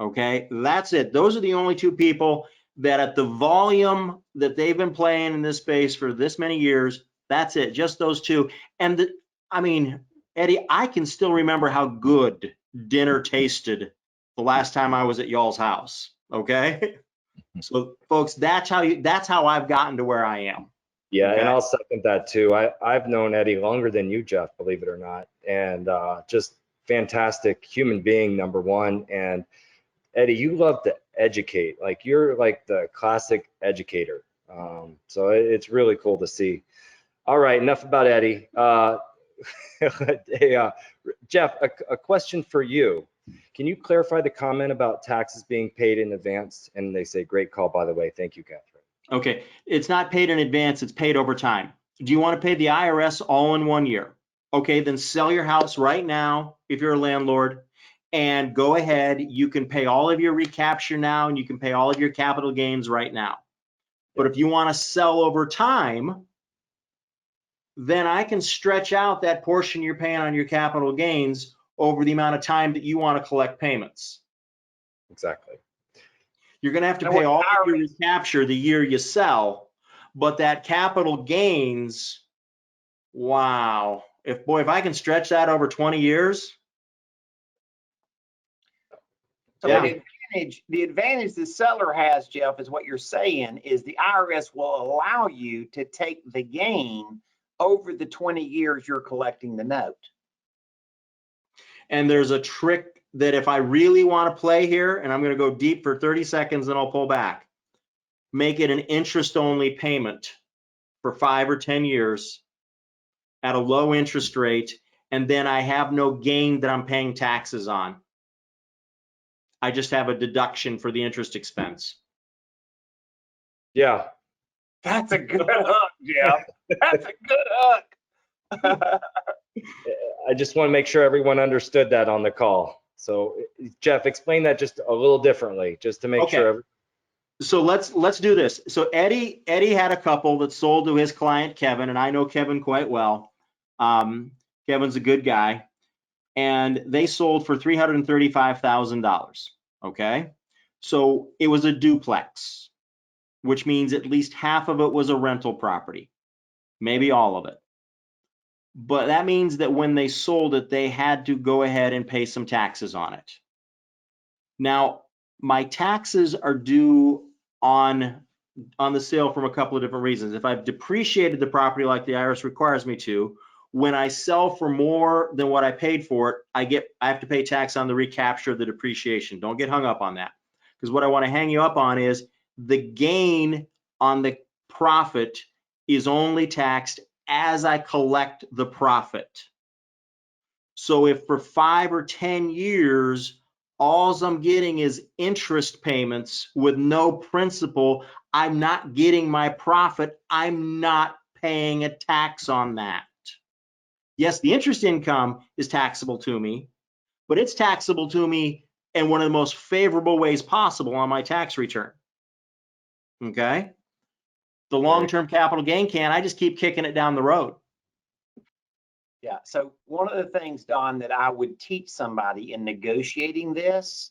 Okay, that's it. Those are the only two people that at the volume that they've been playing in this space for this many years, that's it, just those two. And I mean, Eddie, I can still remember how good dinner tasted the last time I was at y'all's house, okay? So folks, that's how I've gotten to where I am. Yeah, Okay. and I'll second that too. I've known Eddie longer than you, Jeff, believe it or not, and just fantastic human being, number one. And Eddie, you love to educate. Like you're like the classic educator. So it's really cool to see. All right, enough about Eddie. Hey, Jeff, a question for you. Can you clarify the comment about taxes being paid in advance? And they say, great call, by the way. Thank you, Catherine. Okay, it's not paid in advance, it's paid over time. Do you want to pay the IRS all in 1 year? Okay, then sell your house right now if you're a landlord and go ahead. You can pay all of your recapture now and you can pay all of your capital gains right now. But if you want to sell over time, then I can stretch out that portion you're paying on your capital gains over the amount of time that you want to collect payments. Exactly. You're going to have to pay all of your recapture the year you sell, but that capital gains, wow. If I can stretch that over 20 years. So the advantage the seller has, Jeff, is what you're saying is the IRS will allow you to take the gain over the 20 years you're collecting the note. And there's a trick that if I really want to play here, and I'm going to go deep for 30 seconds and I'll pull back, make it an interest-only payment for 5 or 10 years at a low interest rate, and then I have no gain that I'm paying taxes on. I just have a deduction for the interest expense. Yeah. That's a good hook, Jeff. That's a good hook. I just want to make sure everyone understood that on the call. So Jeff, explain that just a little differently, just to make sure. So let's do this. So Eddie had a couple that sold to his client Kevin, and I know Kevin quite well. Kevin's a good guy, and they sold for $335,000. Okay, so it was a duplex, which means at least half of it was a rental property, maybe all of it. But that means that when they sold it, they had to go ahead and pay some taxes on it. Now, my taxes are due on the sale from a couple of different reasons. If I've depreciated the property like the IRS requires me to, when I sell for more than what I paid for it, I have to pay tax on the recapture of the depreciation. Don't get hung up on that, because what I want to hang you up on is the gain on the profit is only taxed as I collect the profit. So if for 5 or 10 years, all I'm getting is interest payments with no principal, I'm not getting my profit. I'm not paying a tax on that. Yes, the interest income is taxable to me, but it's taxable to me in one of the most favorable ways possible on my tax return. Okay? The long-term capital gain I just keep kicking it down the road. Yeah, so one of the things, Don, that I would teach somebody in negotiating this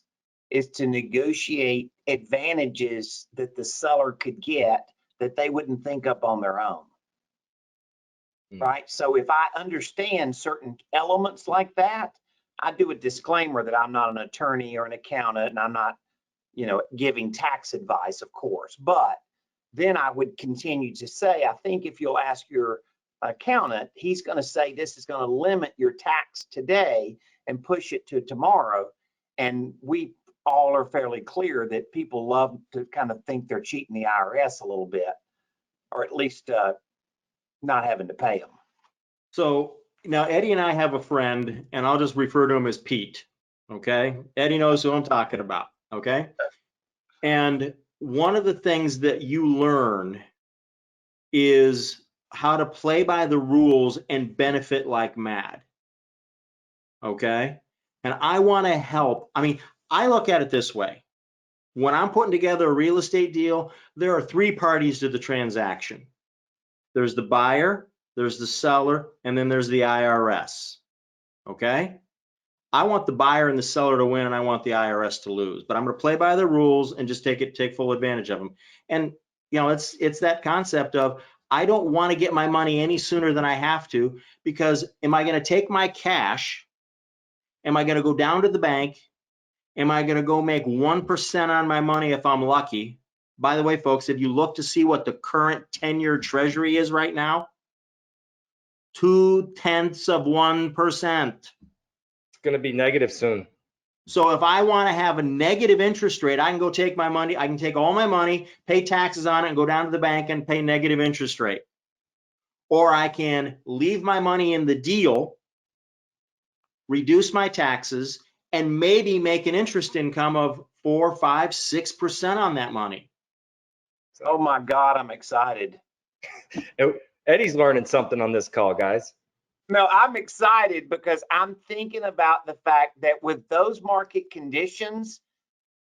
is to negotiate advantages that the seller could get that they wouldn't think up on their own. Right? So if I understand certain elements like that, I do a disclaimer that I'm not an attorney or an accountant, and I'm not, giving tax advice, of course. But then I would continue to say, I think if you'll ask your accountant, he's going to say this is going to limit your tax today and push it to tomorrow. And we all are fairly clear that people love to kind of think they're cheating the IRS a little bit, or at least not having to pay them. So now Eddie and I have a friend, and I'll just refer to him as Pete. Okay, Eddie knows who I'm talking about. Okay. And one of the things that you learn is how to play by the rules and benefit like mad. Okay. And I want to help. I mean, I look at it this way. When I'm putting together a real estate deal, there are three parties to the transaction. There's the buyer, there's the seller, and then there's the IRS. Okay. I want the buyer and the seller to win, and I want the IRS to lose. But I'm going to play by the rules and just take full advantage of them. And it's that concept of I don't want to get my money any sooner than I have to, because am I going to take my cash? Am I going to go down to the bank? Am I going to go make 1% on my money if I'm lucky? By the way, folks, if you look to see what the current 10-year treasury is right now, 0.2%. It's going to be negative soon. So if I want to have a negative interest rate, I can go take my money, I can take all my money, pay taxes on it, and go down to the bank and pay negative interest rate. Or I can leave my money in the deal, reduce my taxes, and maybe make an interest income of 4, 5, 6% on that money. Oh my God, I'm excited. Eddie's learning something on this call, guys. No, I'm excited because I'm thinking about the fact that with those market conditions,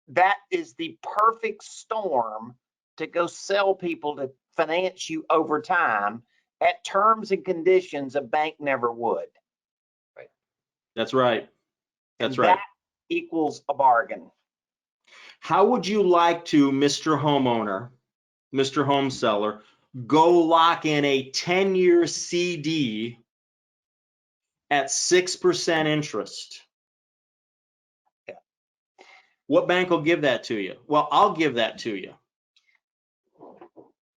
that is the perfect storm to go sell people to finance you over time at terms and conditions a bank never would. Right. That's right. That's And right. that equals a bargain. How would you like to, Mr. Homeowner, Mr. Home Seller, go lock in a 10-year CD at 6% interest? Yeah. What bank will give that to you? Well, I'll give that to you.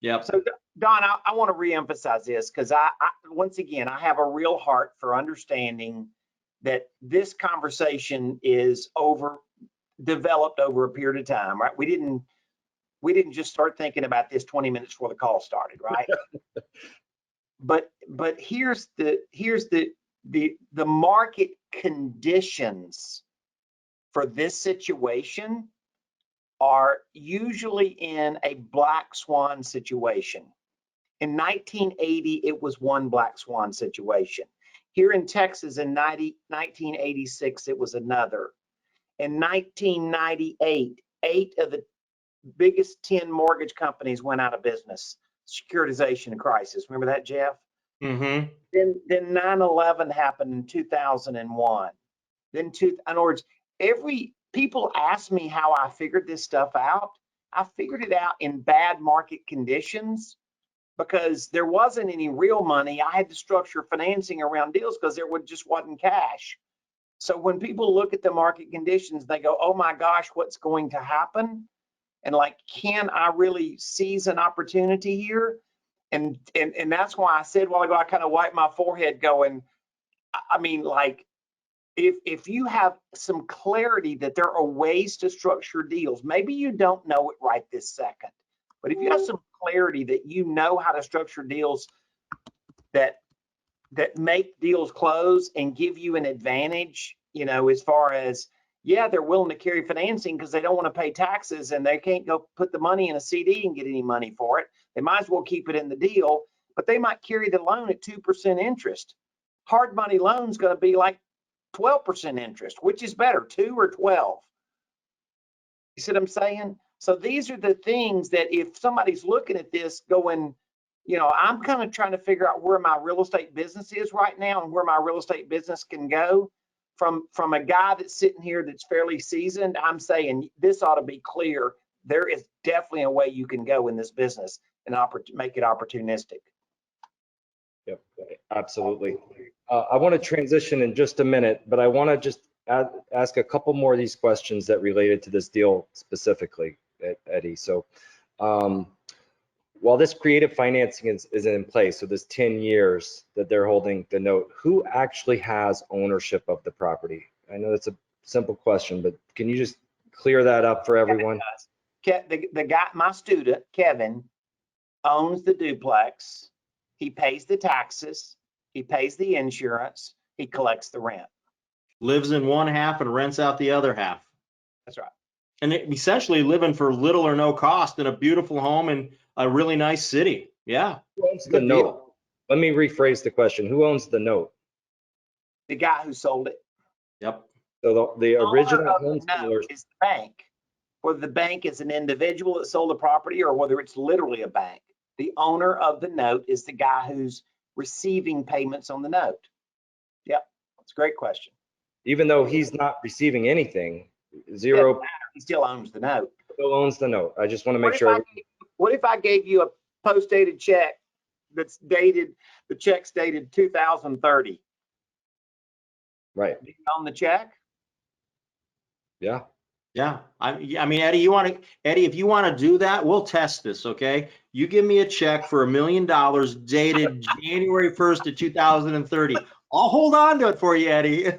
Yep. So Don, I want to reemphasize this because I once again, I have a real heart for understanding that this conversation is developed over a period of time, right? We didn't just start thinking about this 20 minutes before the call started, right? but here's the market conditions for this situation are usually in a black swan situation. In 1980, it was one black swan situation. Here in Texas in 1986, it was another. In 1998, 8 of the biggest 10 mortgage companies went out of business. Securitization crisis. Remember that, Jeff? Mm-hmm. Then 9/11 happened in 2001. In other words, people ask me how I figured this stuff out. I figured it out in bad market conditions because there wasn't any real money. I had to structure financing around deals because there just wasn't cash. So when people look at the market conditions, they go, oh my gosh, what's going to happen? And like, can I really seize an opportunity here? And that's why I said a while ago, I kind of wiped my forehead going, I mean, like, if you have some clarity that there are ways to structure deals, maybe you don't know it right this second, but if you have some clarity that you know how to structure deals that make deals close and give you an advantage, as far as, yeah, they're willing to carry financing because they don't want to pay taxes and they can't go put the money in a CD and get any money for it. They might as well keep it in the deal, but they might carry the loan at 2% interest. Hard money loan's going to be like 12% interest, which is better, 2 or 12. You see what I'm saying? So these are the things that if somebody's looking at this going, I'm kind of trying to figure out where my real estate business is right now and where my real estate business can go. From a guy that's sitting here that's fairly seasoned, I'm saying this ought to be clear. There is definitely a way you can go in this business and make it opportunistic. Yep, absolutely. I want to transition in just a minute, but I want to just ask a couple more of these questions that related to this deal specifically, Eddie. So while this creative financing is in place, so this 10 years that they're holding the note, who actually has ownership of the property? I know that's a simple question, but can you just clear that up for everyone? The guy, my student, Kevin, owns the duplex. He pays the taxes. He pays the insurance. He collects the rent. Lives in one half and rents out the other half. That's right. And essentially living for little or no cost in a beautiful home in a really nice city. Yeah. Who owns the Good deal. note? Let me rephrase the question. Who owns the note? The guy who sold it. Yep. So the original Owner of home the note sellers, is the bank. Whether the bank is an individual that sold the property or whether it's literally a bank, the owner of the note is the guy who's receiving payments on the note. Yep, that's a great question. even though he's not receiving anything, Doesn't zero matter, he still owns the note. still owns the note. I just want to What make if sure. what if I gave you a post-dated check that's dated, the check's dated 2030? Right. Do you own the check? Yeah. Yeah. I mean, Eddie, if you want to do that, we'll test this. Okay. You give me a check for $1 million dated January 1st of 2030. I'll hold on to it for you, Eddie.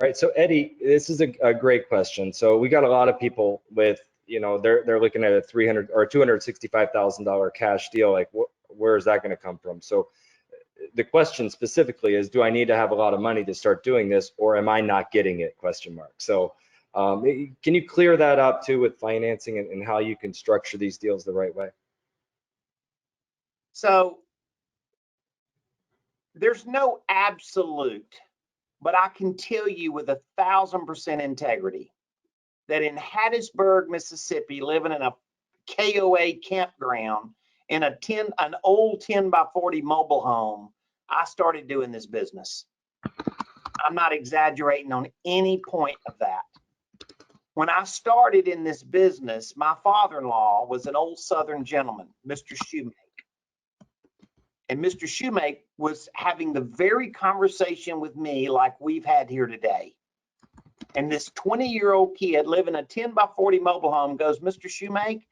Right. So Eddie, this is a great question. So we got a lot of people with, they're looking at a $300 or $265,000 cash deal. Like, where is that going to come from? So the question specifically is, do I need to have a lot of money to start doing this, or am I not getting it? Question mark. So can you clear that up too with financing and how you can structure these deals the right way? So there's no absolute, but I can tell you with 1,000% integrity that in Hattiesburg, Mississippi, living in a KOA campground in an old 10 by 40 mobile home, I started doing this business. I'm not exaggerating on any point of that. When I started in this business, my father-in-law was an old Southern gentleman, Mr. Shoemake. And Mr. Shoemake was having the very conversation with me like we've had here today. And this 20-year-old kid living in a 10 by 40 mobile home goes, Mr. Shoemake,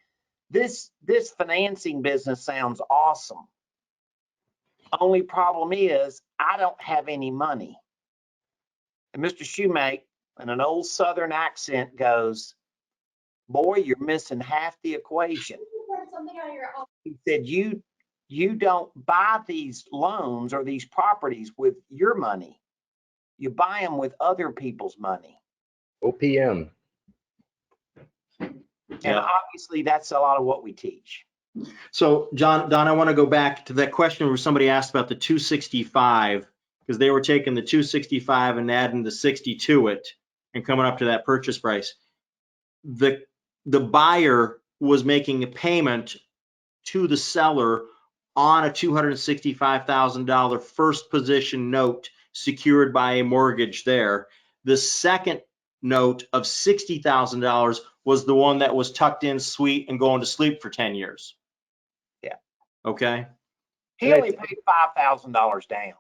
this financing business sounds awesome. Only problem is I don't have any money. And Mr. Shoemake, in an old Southern accent, goes, boy, you're missing half the equation. He said, you don't buy these loans or these properties with your money. You buy them with other people's money. OPM. And obviously that's a lot of what we teach. So Don, I want to go back to that question where somebody asked about the 265, because they were taking the 265 and adding the 60 to it and coming up to that purchase price. The buyer was making a payment to the seller on a $265,000 first position note secured by a mortgage there. The second note of $60,000 was the one that was tucked in sweet and going to sleep for 10 years. Yeah. Okay. He only paid $5,000 down.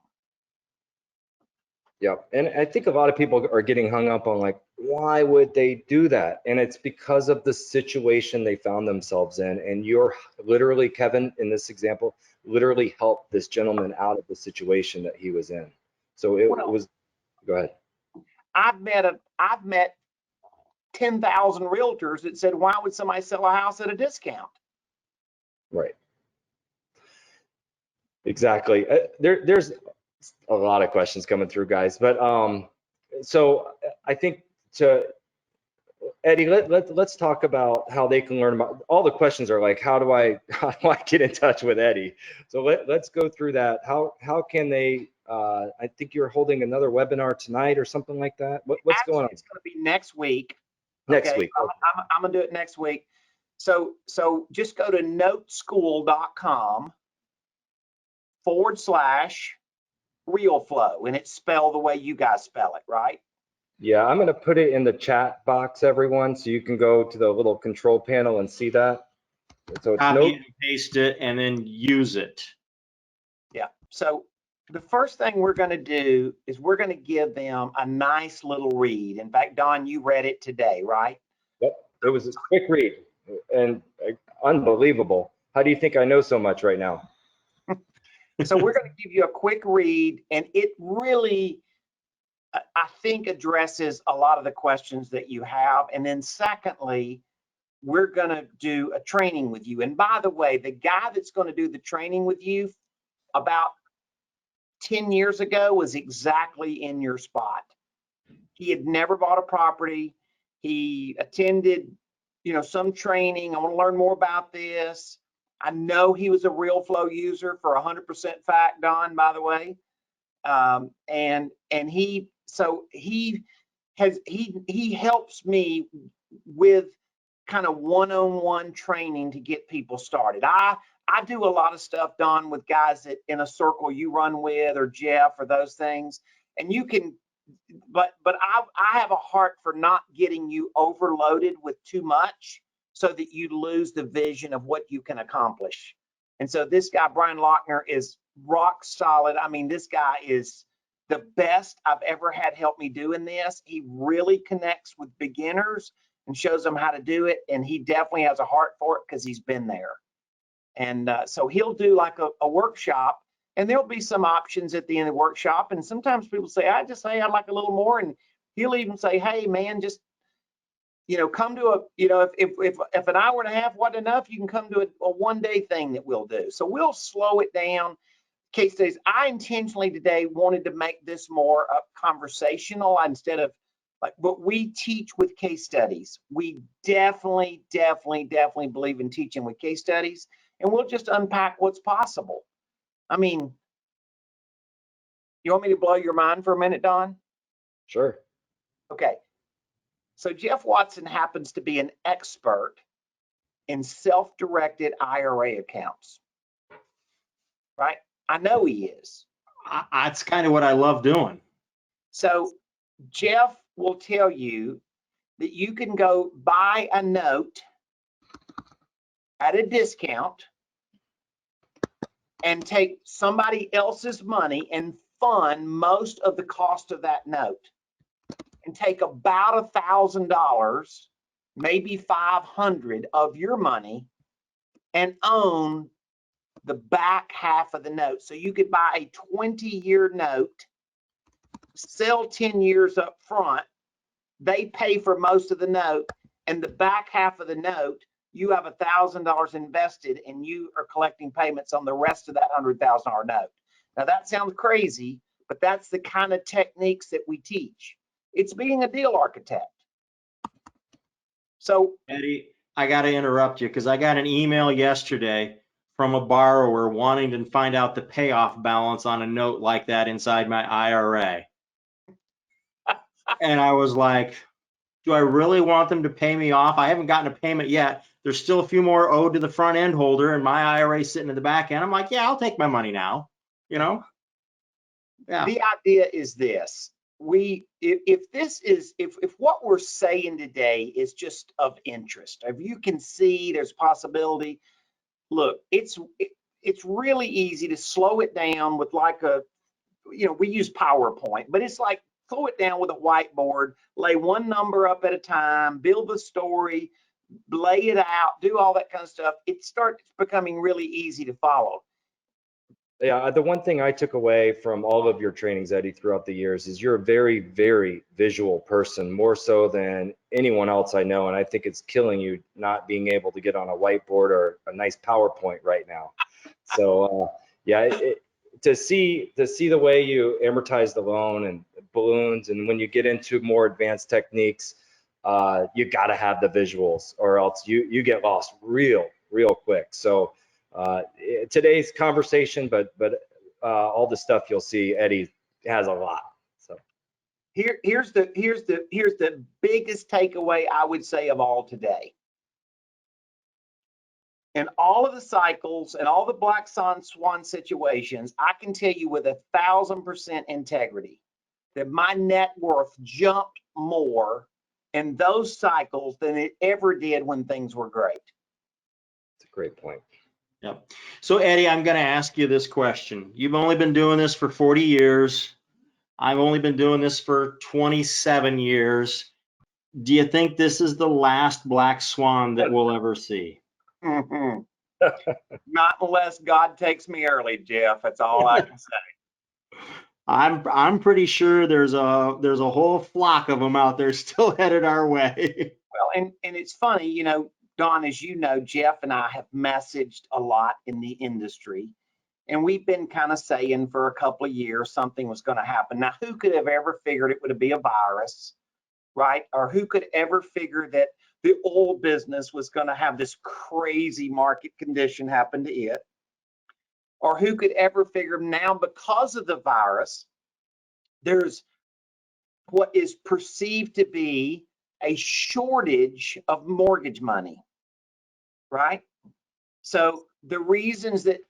Yeah. And I think a lot of people are getting hung up on like, why would they do that? And it's because of the situation they found themselves in. And you're literally, Kevin, in this example, literally helped this gentleman out of the situation that he was in. So it was, go ahead. I've met 10,000 realtors that said, why would somebody sell a house at a discount? Right. Exactly. There's a lot of questions coming through, guys. But so I think Eddie, let's talk about how they can learn about. All the questions are like, how do I get in touch with Eddie? So let's go through that. How can they? I think you're holding another webinar tonight or something like that. What's going on? It's going to be next week. Next week. I'm going to do it next week. So just go to noteschool.com/Realeflow, and it's spelled the way you guys spell it, right? Yeah, I'm going to put it in the chat box, everyone, so you can go to the little control panel and see that. So it's Copy and paste it and then use it. Yeah. So the first thing we're going to do is we're going to give them a nice little read. In fact, Don, you read it today, right? Yep. It was a quick read and unbelievable. How do you think I know so much right now? So we're going to give you a quick read, and it really, I think, addresses a lot of the questions that you have. And then secondly, we're going to do a training with you. And by the way, the guy that's going to do the training with you about 10 years ago was exactly in your spot. He had never bought a property. He attended, some training. I want to learn more about this. I know he was a Realeflow user for 100% fact, Don, by the way. And he helps me with kind of one-on-one training to get people started. I do a lot of stuff, Don, with guys that in a circle you run with, or Jeff, or those things. And you can, but I have a heart for not getting you overloaded with too much so that you lose the vision of what you can accomplish. And so this guy, Brian Lochner, is rock solid. I mean, this guy is the best I've ever had help me doing this. He really connects with beginners and shows them how to do it. And he definitely has a heart for it because he's been there. And so he'll do like a workshop, and there'll be some options at the end of the workshop. And sometimes people say, I'd like a little more. And he'll even say, hey, man, just, come to if an hour and a half wasn't enough, you can come to a one-day thing that we'll do. So we'll slow it down. Case studies. I intentionally today wanted to make this more conversational instead of but we teach with case studies. We definitely believe in teaching with case studies, and we'll just unpack what's possible. I mean, you want me to blow your mind for a minute, Don? Sure. Okay. So Jeff Watson happens to be an expert in self-directed IRA accounts, right? I know he is. That's kind of what I love doing. So Jeff will tell you that you can go buy a note at a discount and take somebody else's money and fund most of the cost of that note, and take about $1,000, maybe 500 of your money, and own the back half of the note. So you could buy a 20-year note, sell 10 years up front, they pay for most of the note, and the back half of the note, you have $1,000 invested, and you are collecting payments on the rest of that $100,000 note. Now that sounds crazy, but that's the kind of techniques that we teach. It's being a deal architect. So Eddie, I got to interrupt you because I got an email yesterday from a borrower wanting to find out the payoff balance on a note like that inside my IRA. And I was like, do I really want them to pay me off? I haven't gotten a payment yet. There's still a few more owed to the front end holder, and my IRA sitting at the back end. I'm like, yeah, I'll take my money now, Yeah. The idea is this. If what we're saying today is just of interest, if you can see there's possibility, look, it's really easy to slow it down with like we use PowerPoint, but it's like slow it down with a whiteboard, lay one number up at a time, build the story, lay it out, do all that kind of stuff. It starts becoming really easy to follow. Yeah, the one thing I took away from all of your trainings, Eddie, throughout the years is you're a very, very visual person, more so than anyone else I know. And I think it's killing you not being able to get on a whiteboard or a nice PowerPoint right now. So to see the way you amortize the loan and balloons, and when you get into more advanced techniques, you got to have the visuals, or else you get lost real quick. So today's conversation, but all the stuff you'll see, Eddie has a lot. So here's the biggest takeaway I would say of all today. In all of the cycles and all the black swan situations, I can tell you with 1,000% integrity that my net worth jumped more in those cycles than it ever did when things were great. It's a great point. Yep. So Eddie, I'm going to ask you this question. You've only been doing this for 40 years. I've only been doing this for 27 years. Do you think this is the last black swan that we'll ever see? Mm-hmm. Not unless God takes me early, Jeff. That's all I can say. I'm pretty sure there's a whole flock of them out there still headed our way. Well, and it's funny, Don, as you know, Jeff and I have messaged a lot in the industry, and we've been kind of saying for a couple of years something was going to happen. Now, who could have ever figured it would be a virus? right? Or who could ever figure that the oil business was going to have this crazy market condition happen to it? Or who could ever figure now, because of the virus, there's what is perceived to be a shortage of mortgage money, right? So the reasons that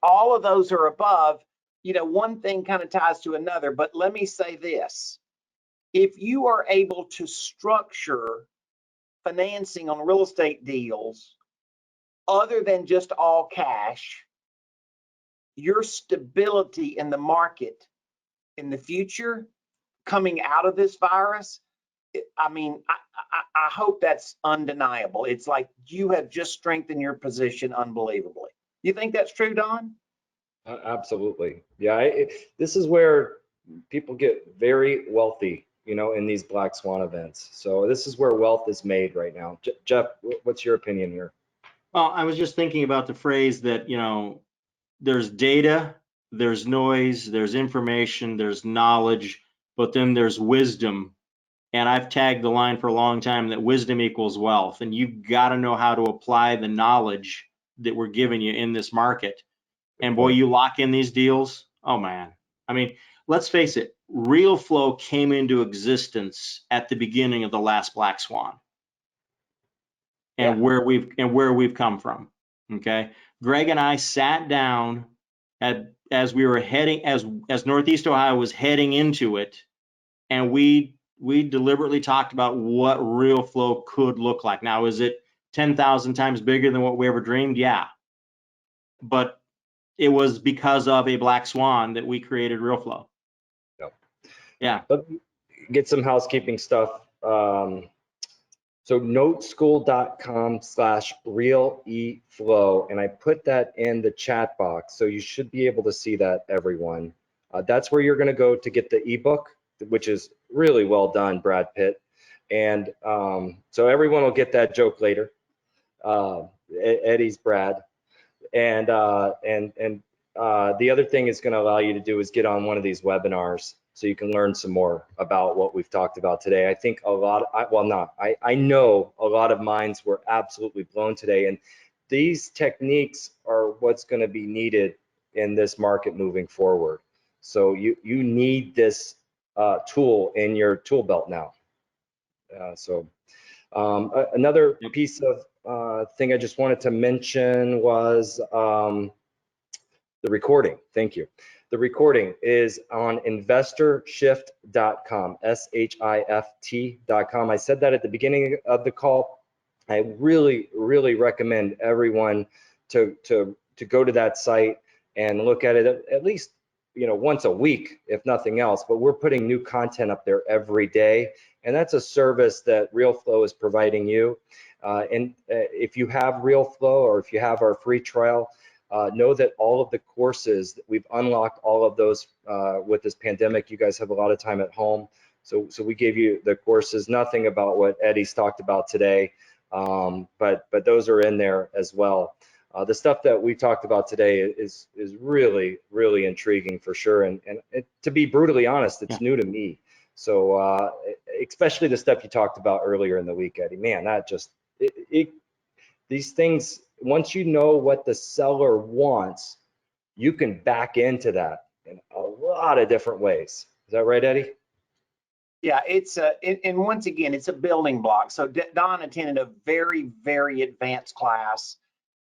all of those are above, one thing kind of ties to another. But let me say this: if you are able to structure financing on real estate deals other than just all cash, your stability in the market in the future coming out of this virus, I hope that's undeniable. It's like you have just strengthened your position unbelievably. You think that's true, Don? Absolutely. Yeah, this is where people get very wealthy, in these black swan events. So this is where wealth is made right now. Jeff, what's your opinion here? Well, I was just thinking about the phrase that, there's data, there's noise, there's information, there's knowledge, but then there's wisdom. And I've tagged the line for a long time that wisdom equals wealth. And you've got to know how to apply the knowledge that we're giving you in this market. And boy, you lock in these deals. Oh man. I mean, let's face it, Realeflow came into existence at the beginning of the last black swan. And where we've come from. Okay. Greg and I sat down as we were heading, as Northeast Ohio was heading into it, and we deliberately talked about what Realeflow could look like. Now, is it 10,000 times bigger than what we ever dreamed? Yeah. But it was because of a black swan that we created Realeflow. Yep. Yeah. But get some housekeeping stuff. So noteschool.com/realeflow, and I put that in the chat box, so you should be able to see that, everyone. That's where you're going to go to get the ebook, which is really well done, Brad Pitt. And so everyone will get that joke later. Eddie's Brad. And the other thing it's going to allow you to do is get on one of these webinars, so you can learn some more about what we've talked about today. I think I know a lot of minds were absolutely blown today, and these techniques are what's going to be needed in this market moving forward. So you need this tool in your tool belt now. Another piece of thing I just wanted to mention was the recording. Thank you. The recording is on InvestorShift.com, SHIFT.com. I said that at the beginning of the call. I really, really recommend everyone to go to that site and look at it at least once a week, if nothing else. But we're putting new content up there every day, and that's a service that Realeflow is providing you. And if you have Realeflow, or if you have our free trial, know that all of the courses, we've unlocked all of those with this pandemic. You guys have a lot of time at home, so we gave you the courses. Nothing about what Eddie's talked about today, but those are in there as well. The stuff that we talked about today is really, really intriguing for sure, and to be brutally honest, it's new to me. So especially the stuff you talked about earlier in the week, Eddie. Man, that just these things, once you know what the seller wants, you can back into that in a lot of different ways. Is that right, Eddie? Yeah, and once again, it's a building block. So Don attended a very, very advanced class,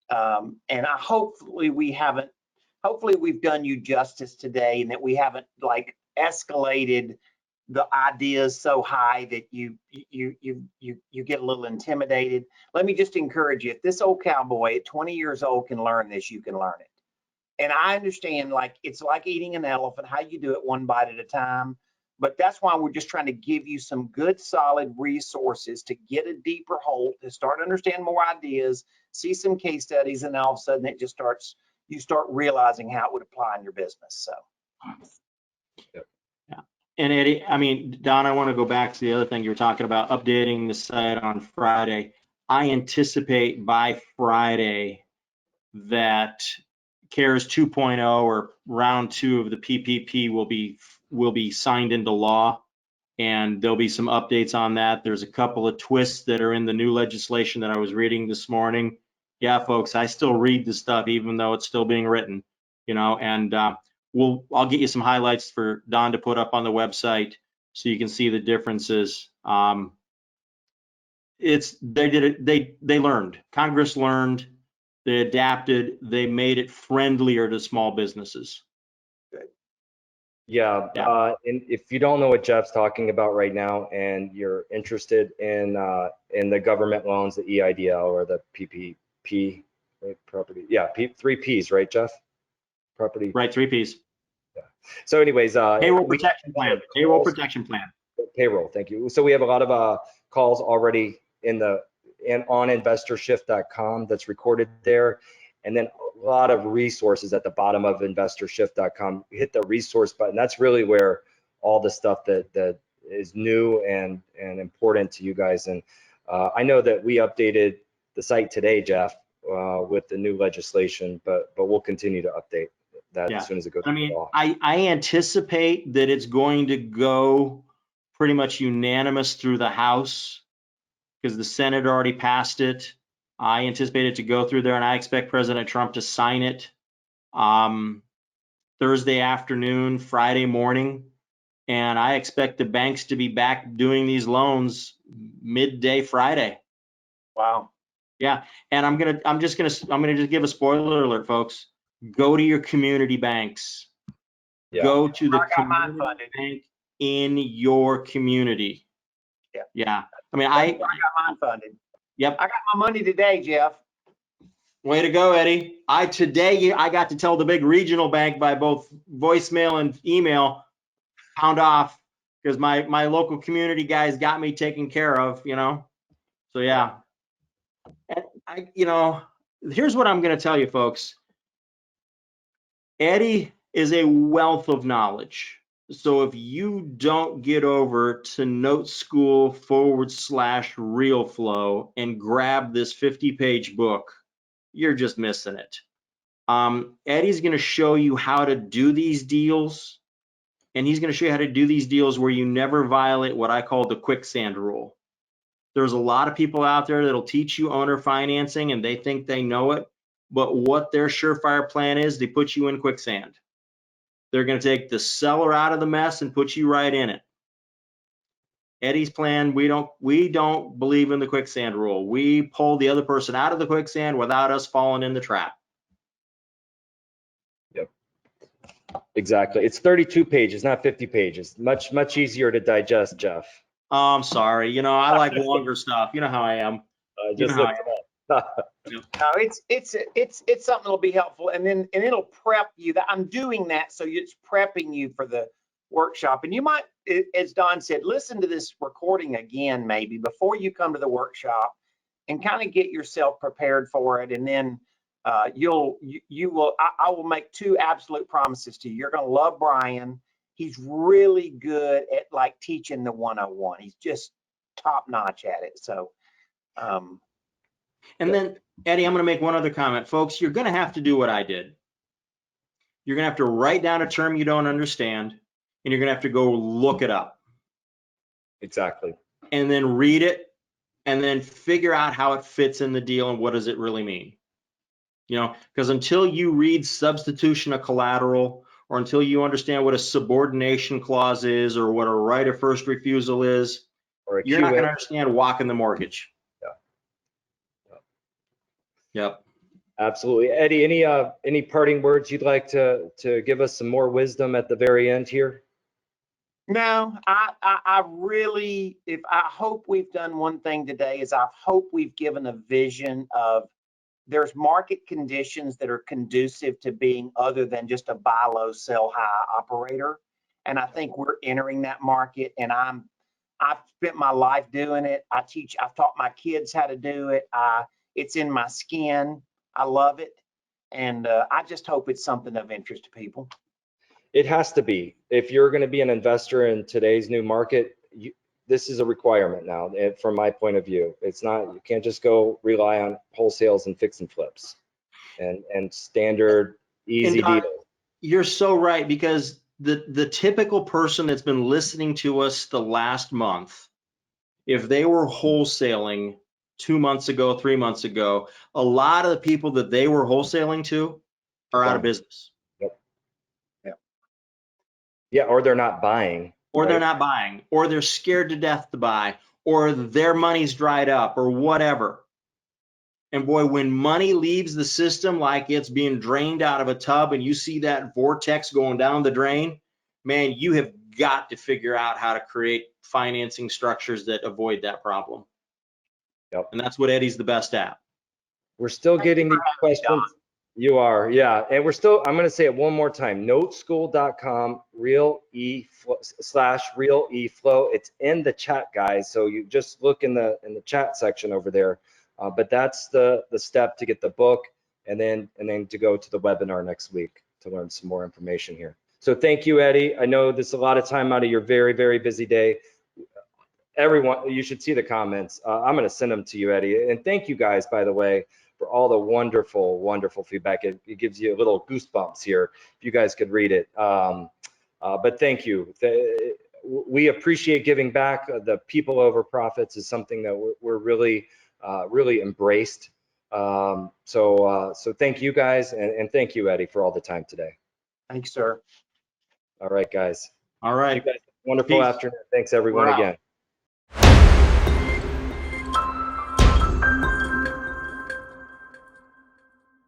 and hopefully we've done you justice today, and that we haven't like escalated the ideas so high that you get a little intimidated. Let me just encourage you: if this old cowboy at 20 years old can learn this, you can learn it. And I understand, like, it's like eating an elephant, how you do it one bite at a time. But that's why we're just trying to give you some good, solid resources to get a deeper hold, to start to understand more ideas, see some case studies, and all of a sudden you start realizing how it would apply in your business. So. Yeah. And Eddie, Don, I want to go back to the other thing you were talking about, updating the site on Friday. I anticipate by Friday that CARES 2.0 or round 2 of the PPP will be signed into law, and there'll be some updates on that. There's a couple of twists that are in the new legislation that I was reading this morning. Yeah, folks, I still read the stuff even though it's still being written, and I'll get you some highlights for Don to put up on the website so you can see the differences. They learned. Congress learned, they adapted, they made it friendlier to small businesses. Yeah, and if you don't know what Jeff's talking about right now, and you're interested in the government loans, the EIDL or the PPP, right, property, yeah, three Ps, right, Jeff? Property. Right, 3 Ps. Yeah. So, anyways, payroll protection plan. Payroll protection plan. Payroll. Thank you. So we have a lot of calls already on InvestorShift.com that's recorded there, and then a lot of resources at the bottom of InvestorShift.com. Hit the resource button. That's really where all the stuff that is new and important to you guys. And I know that we updated the site today, Jeff, with the new legislation, but we'll continue to update that as soon as it goes. I mean, I anticipate that it's going to go pretty much unanimous through the House because the Senate already passed it. I anticipate it to go through there, and I expect President Trump to sign it Thursday afternoon, Friday morning, and I expect the banks to be back doing these loans midday Friday. Wow. Yeah, and I'm gonna just give a spoiler alert, folks. Go to your community banks. Yeah. Go to the community bank in your community. Yeah. I mean, I got mine funded. Yep. I got my money today, Jeff. Way to go, Eddie. Today I got to tell the big regional bank by both voicemail and email, pound off, because my local community guys got me taken care of, So yeah. And here's what I'm going to tell you, folks. Eddie is a wealth of knowledge. So if you don't get over to NoteSchool /Realeflow and grab this 50-page book, you're just missing it. Eddie's going to show you how to do these deals, and he's going to show you how to do these deals where you never violate what I call the quicksand rule. There's a lot of people out there that'll teach you owner financing and they think they know it, but what their surefire plan is, they put you in quicksand. They're going to take the seller out of the mess and put you right in it. Eddie's plan, we don't believe in the quicksand rule. We pull the other person out of the quicksand without us falling in the trap. Yep. Exactly. It's 32 pages, not 50 pages. Much easier to digest, Jeff. Oh, I'm sorry. I like longer stuff. You know how I am. Just look it up. No, it's something that'll be helpful, and it'll prep you. That I'm doing that, so it's prepping you for the workshop. And you might, as Don said, listen to this recording again maybe before you come to the workshop, and kind of get yourself prepared for it. And then I will make two absolute promises to you. You're going to love Brian. He's really good at like teaching the 101. He's just top notch at it. So. And then, Eddie, I'm going to make one other comment. Folks, you're going to have to do what I did. You're going to have to write down a term you don't understand, and you're going to have to go look it up. Exactly. And then read it, and then figure out how it fits in the deal and what does it really mean. Because until you read substitution of collateral, or until you understand what a subordination clause is, or what a right of first refusal is, you're not going to understand walking the mortgage. Yep. Absolutely. Eddie, any parting words you'd like to give us some more wisdom at the very end here? No, I really, I hope we've done one thing today is I hope we've given a vision of there's market conditions that are conducive to being other than just a buy low, sell high operator. And I think we're entering that market, and I've spent my life doing it. I've taught my kids how to do it. It's in my skin. I love it. And I just hope it's something of interest to people. It has to be. If you're going to be an investor in today's new market, this is a requirement now, from my point of view. It's not, you can't just go rely on wholesales and fix and flips and standard easy deals. You're so right, because the typical person that's been listening to us the last month, if they were wholesaling 2 months ago, 3 months ago, a lot of the people that they were wholesaling to are out of business. Yeah, or they're not buying. Or they're right? not buying, or they're scared to death to buy, or their money's dried up, or whatever. And boy, when money leaves the system like it's being drained out of a tub and you see that vortex going down the drain, man, you have got to figure out how to create financing structures that avoid that problem. Yep. And that's what Eddie's the best at. We're still getting these questions. You are, yeah. And we're still, I'm going to say it one more time, noteschool.com, /realeflow. It's in the chat, guys. So you just look in the chat section over there. But that's the step to get the book and then to go to the webinar next week to learn some more information here. So thank you, Eddie. I know this is a lot of time out of your very, very busy day. Everyone, you should see the comments. I'm going to send them to you, Eddie. And thank you guys, by the way, for all the wonderful, wonderful feedback. It gives you a little goosebumps here if you guys could read it. But thank you. We appreciate giving back. The people over profits is something that we're really, really embraced. So thank you guys, and thank you, Eddie, for all the time today. Thanks, sir. All right, guys. All right. You guys have a wonderful Peace. afternoon. Thanks, everyone, We're out. again.